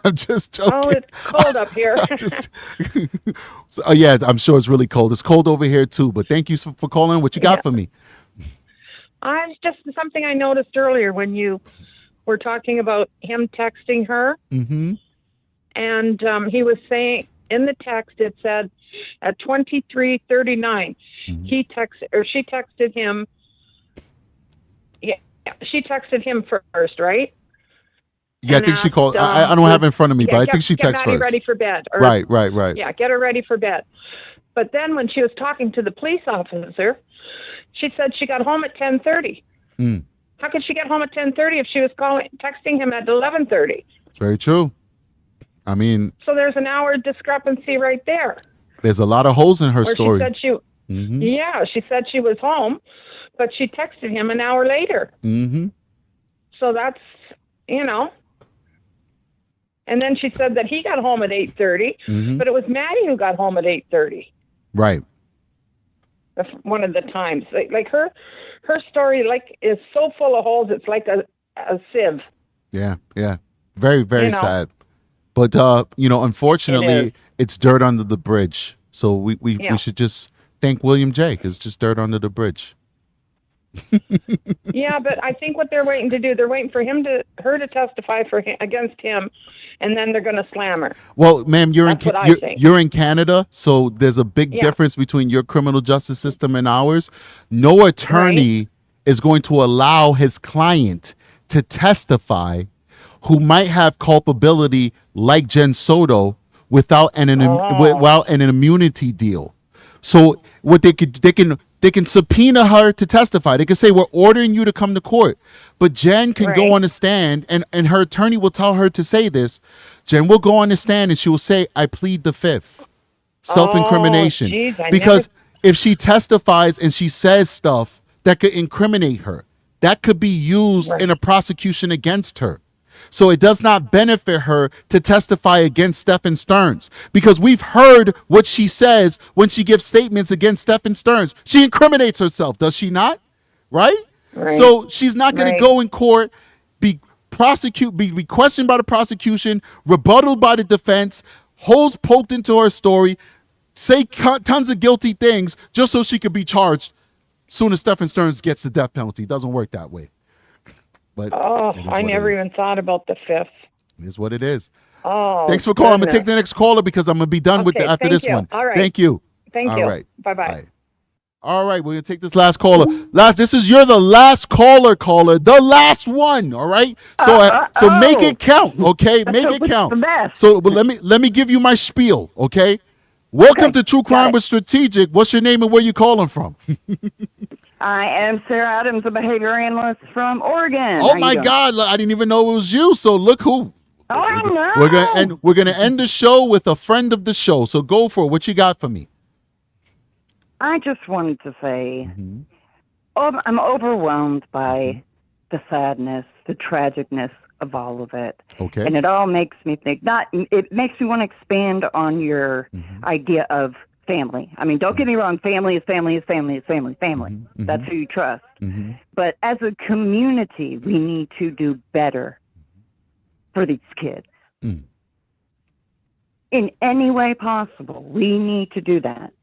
I'm just joking. Oh, it's cold up here. Yeah, I'm sure it's really cold. It's cold over here too, but thank you for calling. What you got for me? It's just something I noticed earlier when you were talking about him texting her. Mm-hmm. And he was saying in the text, it said at 23:39, she texted him. Yeah, she texted him first, right? Yeah, I think she called. I don't have it in front of me, but I think she texted Maddie first. Ready for bed. Right. Yeah, get her ready for bed. But then when she was talking to the police officer, she said she got home at 10:30. How could she get home at 10:30 if she was texting him at 11:30? It's very true. I mean, so there's an hour discrepancy right there. There's a lot of holes in her story. She said yeah, she said she was home, but she texted him an hour later. Mm-hmm. So that's, you know. And then she said that he got home at 8:30, but it was Maddie who got home at 8:30. Right. One of the times, like her story, like, is so full of holes. It's like a sieve. Yeah. Very, very sad. But unfortunately, it's dirt under the bridge. So we should just thank William J. It's just dirt under the bridge. Yeah, but I think what they're waiting to do, they're waiting for her to testify against him, and then they're going to slam her. Well, ma'am, you're in Canada, so there's a big difference between your criminal justice system and ours. No attorney is going to allow his client to testify who might have culpability like Jen Soto without an immunity deal. So what they can subpoena her to testify. They can say, we're ordering you to come to court. But Jen can go on the stand, and her attorney will tell her to say this. Jen will go on the stand and she will say, I plead the fifth. Self-incrimination. Because if she testifies and she says stuff that could incriminate her, that could be used in a prosecution against her. So it does not benefit her to testify against Stephan Stearns, because we've heard what she says when she gives statements against Stephan Stearns. She incriminates herself, does she not? Right? So she's not going to go in court, be questioned by the prosecution, rebutted by the defense, holes poked into her story, say tons of guilty things just so she could be charged Soon as Stephan Stearns gets the death penalty, it doesn't work that way. But I never even thought about the 5th. It is what it is. Oh, thanks for calling. I'm goodness. gonna take the next caller because I'm gonna be done with after thank this you. one. All right. Thank you. Thank All you. right. Bye-bye. All right, we're gonna take this last caller. You're the last caller, the last one. All right. So make it count, okay? Make it count. So but let me give you my spiel, okay? Welcome to True Crime with Strategic. What's your name and where you calling from? I am Sara Adams, a behavior analyst from Oregon. Oh my God! I didn't even know it was you. So look who. Oh, I know. We're gonna end the show with a friend of the show. So go for it. What you got for me? I just wanted to say, I'm overwhelmed by the sadness, the tragicness of all of it. Okay. And it all makes me think. It makes me want to expand on your idea of family. I mean, don't get me wrong. Family is family is family is family. Family. That's who you trust. But as a community, we need to do better for these kids. In any way possible, we need to do that.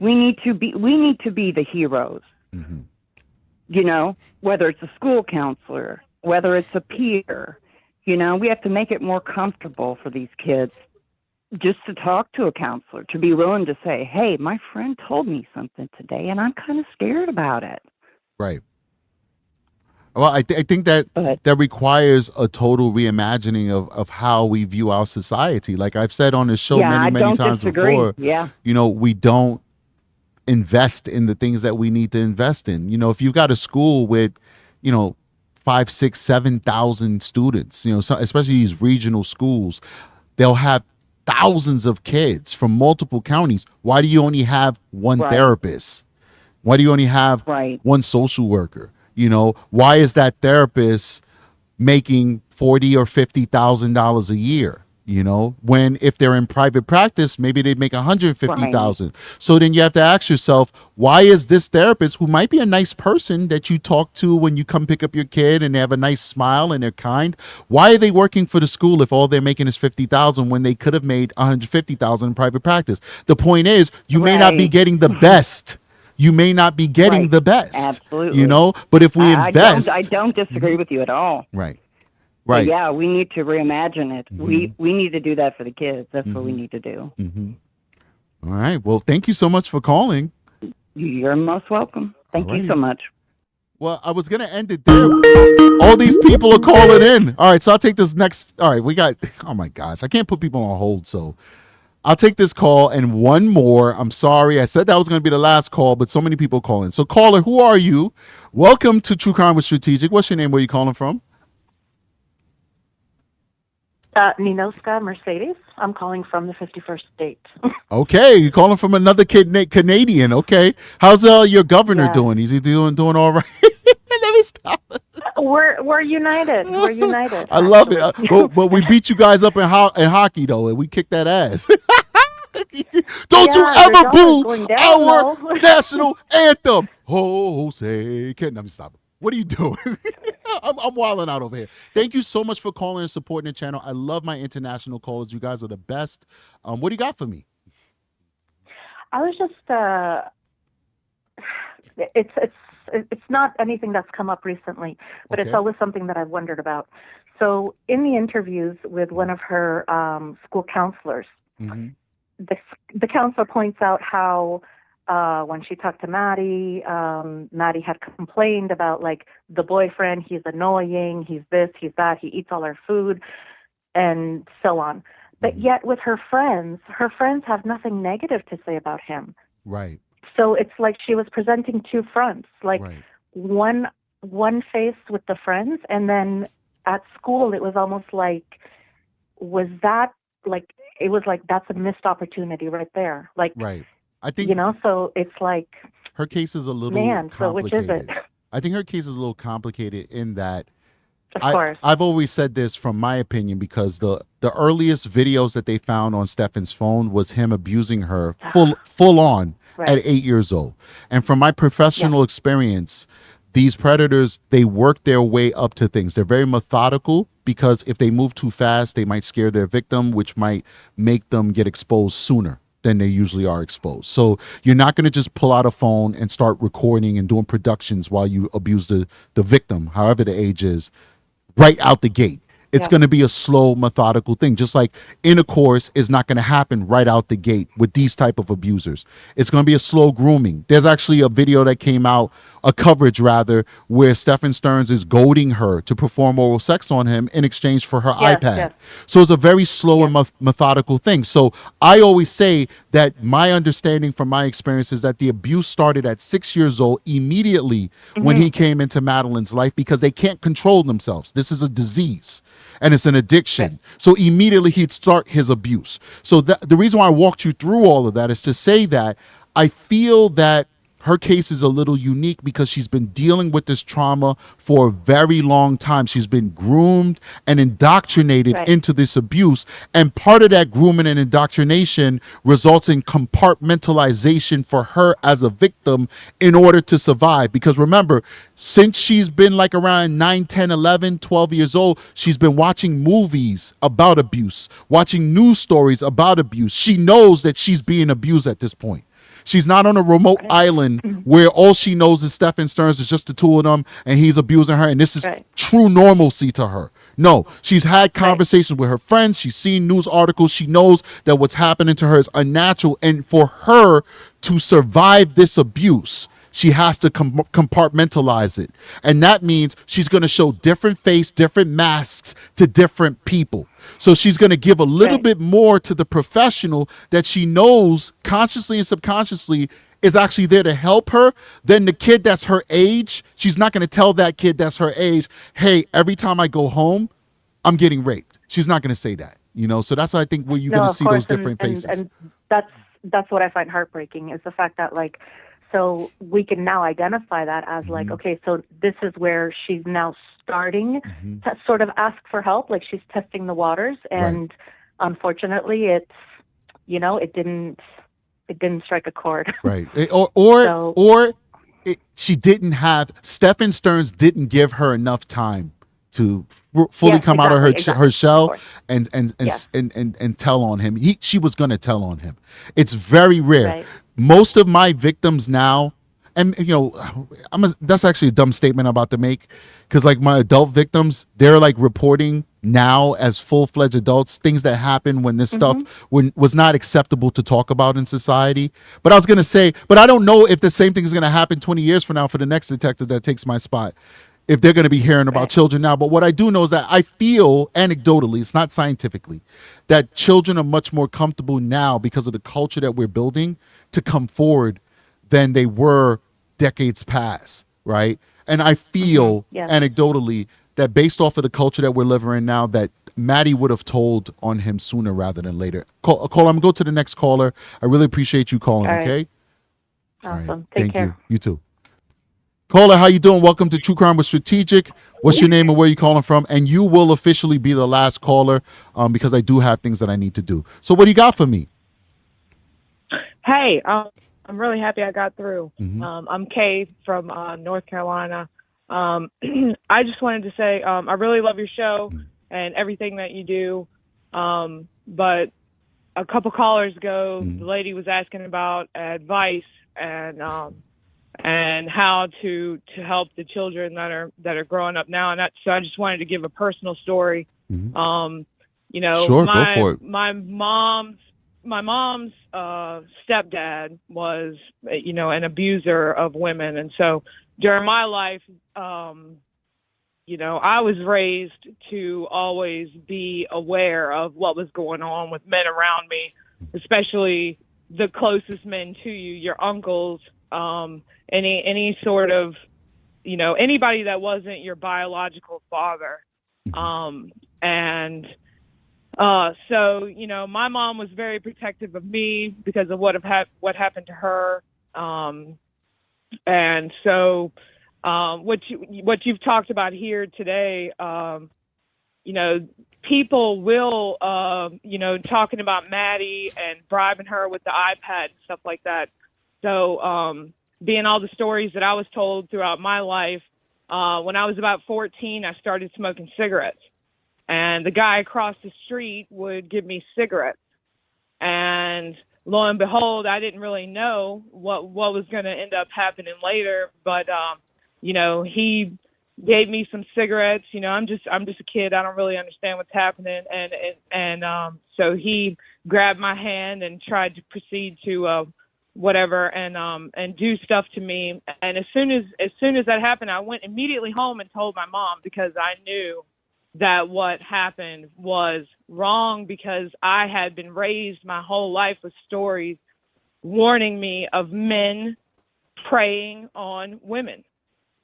We need to be the heroes. You know, whether it's a school counselor, whether it's a peer, you know, we have to make it more comfortable for these kids just to talk to a counselor, to be willing to say, hey, my friend told me something today and I'm kind of scared about it. Right. Well, I think that requires a total reimagining of how we view our society. Like I've said on this show many times before, you know, we don't invest in the things that we need to invest in. You know, if you've got a school with, you know, 5, 6, 7,000 students, you know, especially these regional schools, they'll have thousands of kids from multiple counties. Why do you only have one therapist? Why do you only have one social worker? You know, why is that therapist making $40,000 or $50,000 a year? You know, when if they're in private practice, maybe they make $150,000. So then you have to ask yourself, why is this therapist, who might be a nice person that you talk to when you come pick up your kid and they have a nice smile and they're kind, why are they working for the school if all they're making is $50,000 when they could have made $150,000 in private practice? The point is, you may not be getting the best. You may not be getting the best. Absolutely. You know, but if we invest, I don't disagree with you at all. Right. But yeah, we need to reimagine it. We need to do that for the kids. That's what we need to do. All right. Well, thank you so much for calling. You're most welcome. Thank you so much. Well, I was going to end it there. All these people are calling in. All right. So I'll take this next. All right. We got, oh my gosh, I can't put people on hold. So I'll take this call and one more. I'm sorry. I said that was going to be the last call, but so many people calling. So caller, who are you? Welcome to True Crime with Strategic. What's your name? Where are you calling from? Ninoska Mercedes. I'm calling from the 51st state. Okay, you're calling from another Canadian. Okay, how's your governor doing? Is he doing all right? Let me stop. We're united. We're united. I love it. But we beat you guys up in hockey though, and we kicked that ass. Don't you ever boo our national anthem, Jose. Let me stop. What are you doing? I'm wilding out over here. Thank you so much for calling and supporting the channel. I love my international callers. You guys are the best. What do you got for me? I was just it's not anything that's come up recently, but it's always something that I've wondered about. So in the interviews with one of her school counselors, the counselor points out how when she talked to Maddie, Maddie had complained about like the boyfriend, he's annoying, he's this, he's that, he eats all her food, and so on. But yet with her friends have nothing negative to say about him. Right. So it's like she was presenting two fronts, like one face with the friends, and then at school it was almost like, it was like that's a missed opportunity right there. Like, I think, you know, so it's like her case is a little complicated. So which is it? I think her case is a little complicated in that Of course. I've always said this from my opinion, because the earliest videos that they found on Stephan's phone was him abusing her full on at 8 years old. And from my professional experience, these predators, they work their way up to things. They're very methodical, because if they move too fast, they might scare their victim, which might make them get exposed sooner. than they usually are exposed. So you're not going to just pull out a phone and start recording and doing productions while you abuse the victim, however the age is, right out the gate. It's going to be a slow, methodical thing. Just like intercourse is not going to happen right out the gate with these type of abusers. It's going to be a slow grooming. There's actually a video that came out, a coverage rather, where Stephan Stearns is goading her to perform oral sex on him in exchange for her iPad. So it's a very slow and methodical thing. So I always say that my understanding from my experience is that the abuse started at 6 years old immediately when he came into Madeline's life, because they can't control themselves. This is a disease. And it's an addiction. So immediately he'd start his abuse. So the reason why I walked you through all of that is to say that I feel that her case is a little unique because she's been dealing with this trauma for a very long time. She's been groomed and indoctrinated into this abuse. And part of that grooming and indoctrination results in compartmentalization for her as a victim in order to survive. Because remember, since she's been like around 9, 10, 11, 12 years old, she's been watching movies about abuse, watching news stories about abuse. She knows that she's being abused at this point. She's not on a remote island where all she knows is Stephan Stearns is just the two of them and he's abusing her and this is true normalcy to her. No, she's had conversations with her friends. She's seen news articles. She knows that what's happening to her is unnatural. And for her to survive this abuse, she has to compartmentalize it. And that means she's going to show different face, different masks to different people. So she's going to give a little bit more to the professional that she knows consciously and subconsciously is actually there to help her than the kid that's her age. She's not going to tell that kid that's her age, hey, every time I go home, I'm getting raped. She's not going to say that, you know? So that's, I think, where you're going to see those different faces. And that's what I find heartbreaking is the fact that, like, so we can now identify that as like, okay, so this is where she's now starting to sort of ask for help, like she's testing the waters, and unfortunately, it's, you know, it didn't strike a chord. Right. She didn't have, Stephan Stearns didn't give her enough time to fully come out of her shell and tell on him. She was going to tell on him. It's very rare. Right. Most of my victims now, and you know, that's actually a dumb statement I'm about to make, because like my adult victims, they're like reporting now as full-fledged adults things that happened when this stuff was not acceptable to talk about in society. But I was going to say, but I don't know if the same thing is going to happen 20 years from now for the next detective that takes my spot, if they're going to be hearing about children now. But what I do know is that I feel anecdotally, it's not scientifically, that children are much more comfortable now because of the culture that we're building to come forward than they were decades past, right? And I feel anecdotally that based off of the culture that we're living in now, that Maddie would have told on him sooner rather than later. Call, I'm going to go to the next caller. I really appreciate you calling, okay? Awesome. All right. Take care. You. You too. Caller, how you doing? Welcome to True Crime with Strategic. What's your name and where you calling from? And you will officially be the last caller because I do have things that I need to do. So what do you got for me? Hey, I'm really happy I got through. I'm Kay from North Carolina. I just wanted to say I really love your show and everything that you do. But a couple callers ago, the lady was asking about advice and how to help the children that are growing up now. And so I just wanted to give a personal story. You know, Sure, go for it. my mom's stepdad was, you know, an abuser of women. And so during my life, you know, I was raised to always be aware of what was going on with men around me, especially the closest men to you, your uncles, any sort of, you know, anybody that wasn't your biological father. So, you know, my mom was very protective of me because of what happened to her. And so, what you've talked about here today, you know, people will, you know, talking about Maddie and bribing her with the iPad and stuff like that. So, being all the stories that I was told throughout my life, when I was about 14, I started smoking cigarettes. And the guy across the street would give me cigarettes. And lo and behold, I didn't really know what was going to end up happening later. But he gave me some cigarettes. I'm just a kid. I don't really understand what's happening. And so he grabbed my hand and tried to proceed to whatever and do stuff to me. And as soon as that happened, I went immediately home and told my mom, because I knew that what happened was wrong, because I had been raised my whole life with stories warning me of men preying on women.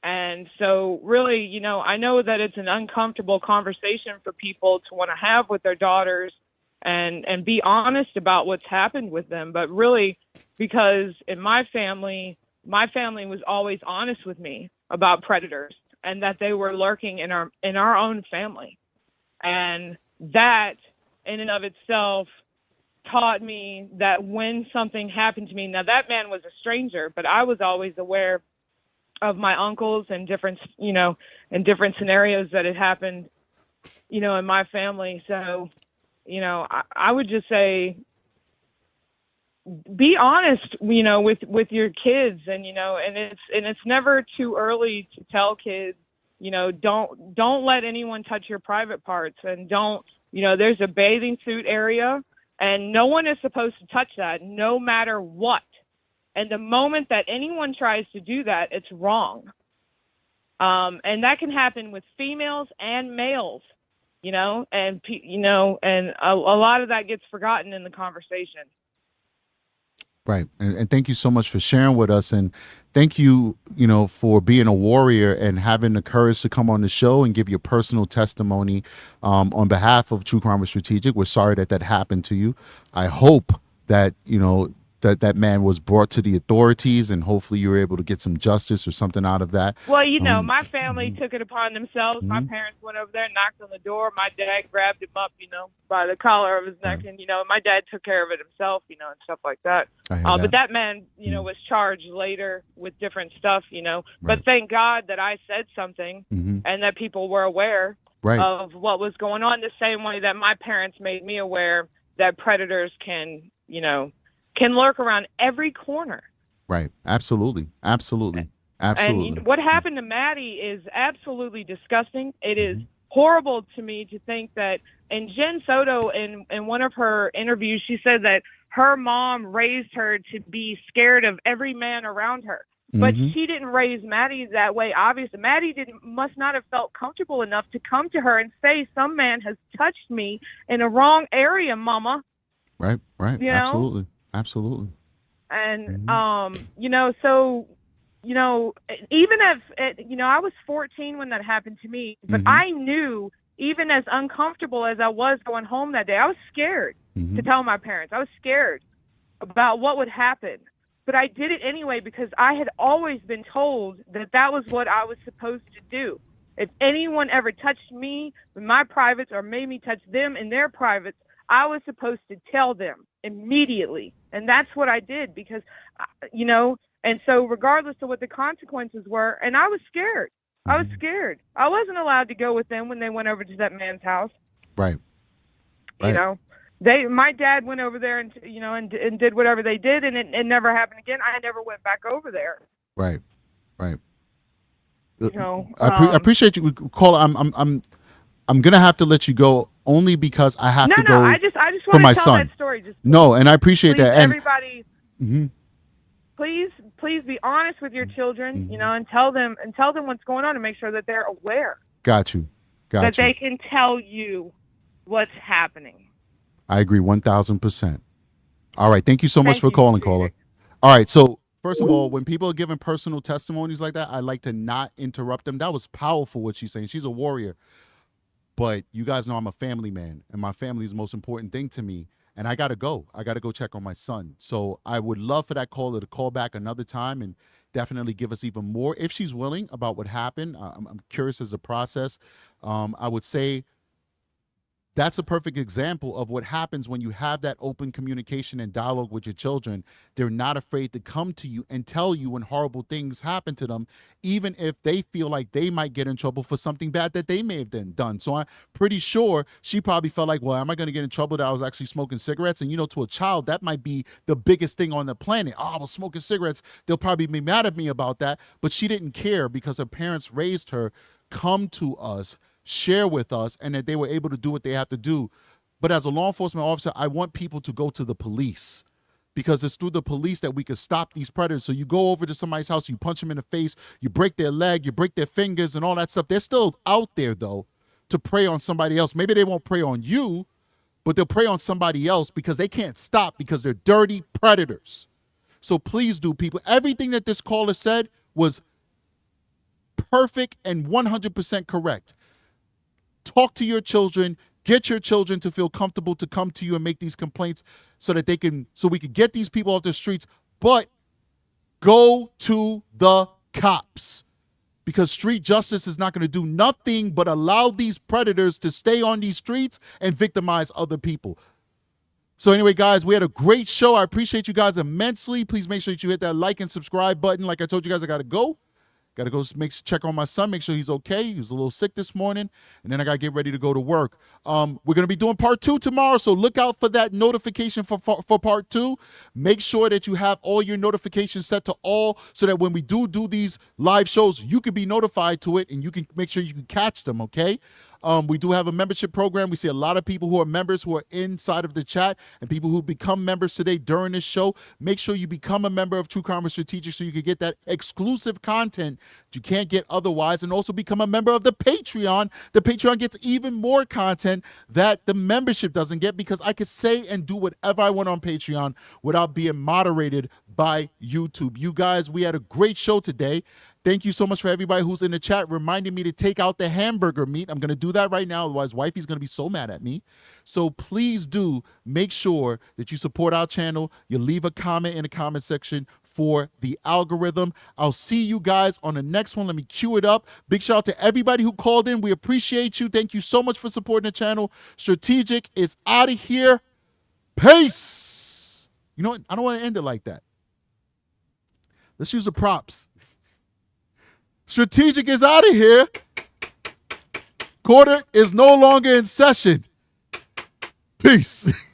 And so really, I know that it's an uncomfortable conversation for people to want to have with their daughters and be honest about what's happened with them. But really, because in my family was always honest with me about predators, and that they were lurking in our own family. And that in and of itself taught me that when something happened to me, now that man was a stranger, but I was always aware of my uncles and different scenarios that had happened, in my family. So, I would just say, be honest, with your kids, and it's never too early to tell kids, don't let anyone touch your private parts, and don't, there's a bathing suit area and no one is supposed to touch that, no matter what. And the moment that anyone tries to do that, it's wrong. And that can happen with females and males, and a lot of that gets forgotten in the conversation. Right. And thank you so much for sharing with us. And thank you, for being a warrior and having the courage to come on the show and give your personal testimony on behalf of True Crime with Strategic. We're sorry that happened to you. I hope that, that man was brought to the authorities, and hopefully you were able to get some justice or something out of that. Well, my family took it upon themselves. My parents went over there and knocked on the door. My dad grabbed him up, by the collar of his neck. And, my dad took care of it himself, and stuff like that. But that man, was charged later with different stuff, But thank God that I said something and that people were aware of what was going on, the same way that my parents made me aware that predators can lurk around every corner. Right. Absolutely. And what happened to Maddie is absolutely disgusting. It is horrible to me to think that, and Jen Soto, in one of her interviews, she said that her mom raised her to be scared of every man around her. But she didn't raise Maddie that way. Obviously, Maddie must not have felt comfortable enough to come to her and say, some man has touched me in a wrong area, mama. Right. Absolutely. And, so, even if, I was 14 when that happened to me, but I knew, even as uncomfortable as I was going home that day, I was scared to tell my parents. I was scared about what would happen, but I did it anyway, because I had always been told that was what I was supposed to do. If anyone ever touched me in my privates or made me touch them in their privates, I was supposed to tell them immediately. And that's what I did, because, and so regardless of what the consequences were, and I was scared. I was scared. I wasn't allowed to go with them when they went over to that man's house. Right. My dad went over there and, and did whatever they did, and it never happened again. I never went back over there. Right. I appreciate you, caller. I'm gonna have to let you go, only because I have to go. I just for my tell son. That story. And I appreciate that. And everybody, please be honest with your children, and tell them what's going on, and make sure that they're aware. Got you. That they can tell you what's happening. I agree 1,000%. All right. Thank you so much for calling, caller. All right. So first of all, when people are giving personal testimonies like that, I like to not interrupt them. That was powerful what she's saying. She's a warrior. But you guys know I'm a family man, and my family is the most important thing to me. And I got to go. I got to go check on my son. So I would love for that caller to call back another time and definitely give us even more, if she's willing, about what happened. I'm curious as a process. I would say that's a perfect example of what happens when you have that open communication and dialogue with your children. They're not afraid to come to you and tell you when horrible things happen to them, even if they feel like they might get in trouble for something bad that they may have done. So I'm pretty sure she probably felt like, well, am I going to get in trouble that I was actually smoking cigarettes? And, to a child, that might be the biggest thing on the planet. Oh, I was smoking cigarettes. They'll probably be mad at me about that. But she didn't care because her parents raised her, come to us, share with us, and that they were able to do what they have to do. But as a law enforcement officer, I want people to go to the police, because it's through the police that we can stop these predators. So you go over to somebody's house, you punch them in the face, you break their leg, you break their fingers and all that stuff. They're still out there, though, to prey on somebody else. Maybe they won't prey on you, but they'll prey on somebody else because they can't stop, because they're dirty predators. So please do, people. Everything that this caller said was perfect and 100% correct. Talk to your children, get your children to feel comfortable to come to you and make these complaints so that we can get these people off the streets. But go to the cops, because street justice is not going to do nothing but allow these predators to stay on these streets and victimize other people. So anyway, guys, we had a great show. I appreciate you guys immensely. Please make sure that you hit that like and subscribe button. Like I told you guys, I got to go. Got to go check on my son, make sure he's okay. He was a little sick this morning. And then I got to get ready to go to work. We're going to be doing part 2 tomorrow, so look out for that notification for part 2. Make sure that you have all your notifications set to all, so that when we do these live shows, you can be notified to it and you can make sure you can catch them, okay? We do have a membership program. We see a lot of people who are members who are inside of the chat, and people who become members today during this show. Make sure you become a member of True Karma Strategic so you can get that exclusive content that you can't get otherwise, and also become a member of the Patreon. The Patreon gets even more content that the membership doesn't get, because I could say and do whatever I want on Patreon without being moderated by YouTube. You guys, we had a great show today. Thank you so much for everybody who's in the chat reminding me to take out the hamburger meat. I'm going to do that right now. Otherwise, wifey's going to be so mad at me. So please do make sure that you support our channel. You leave a comment in the comment section for the algorithm. I'll see you guys on the next one. Let me cue it up. Big shout out to everybody who called in. We appreciate you. Thank you so much for supporting the channel. Strategic is out of here. Peace. You know what? I don't want to end it like that. Let's use the props. Strategic is out of here. Quarter is no longer in session. Peace.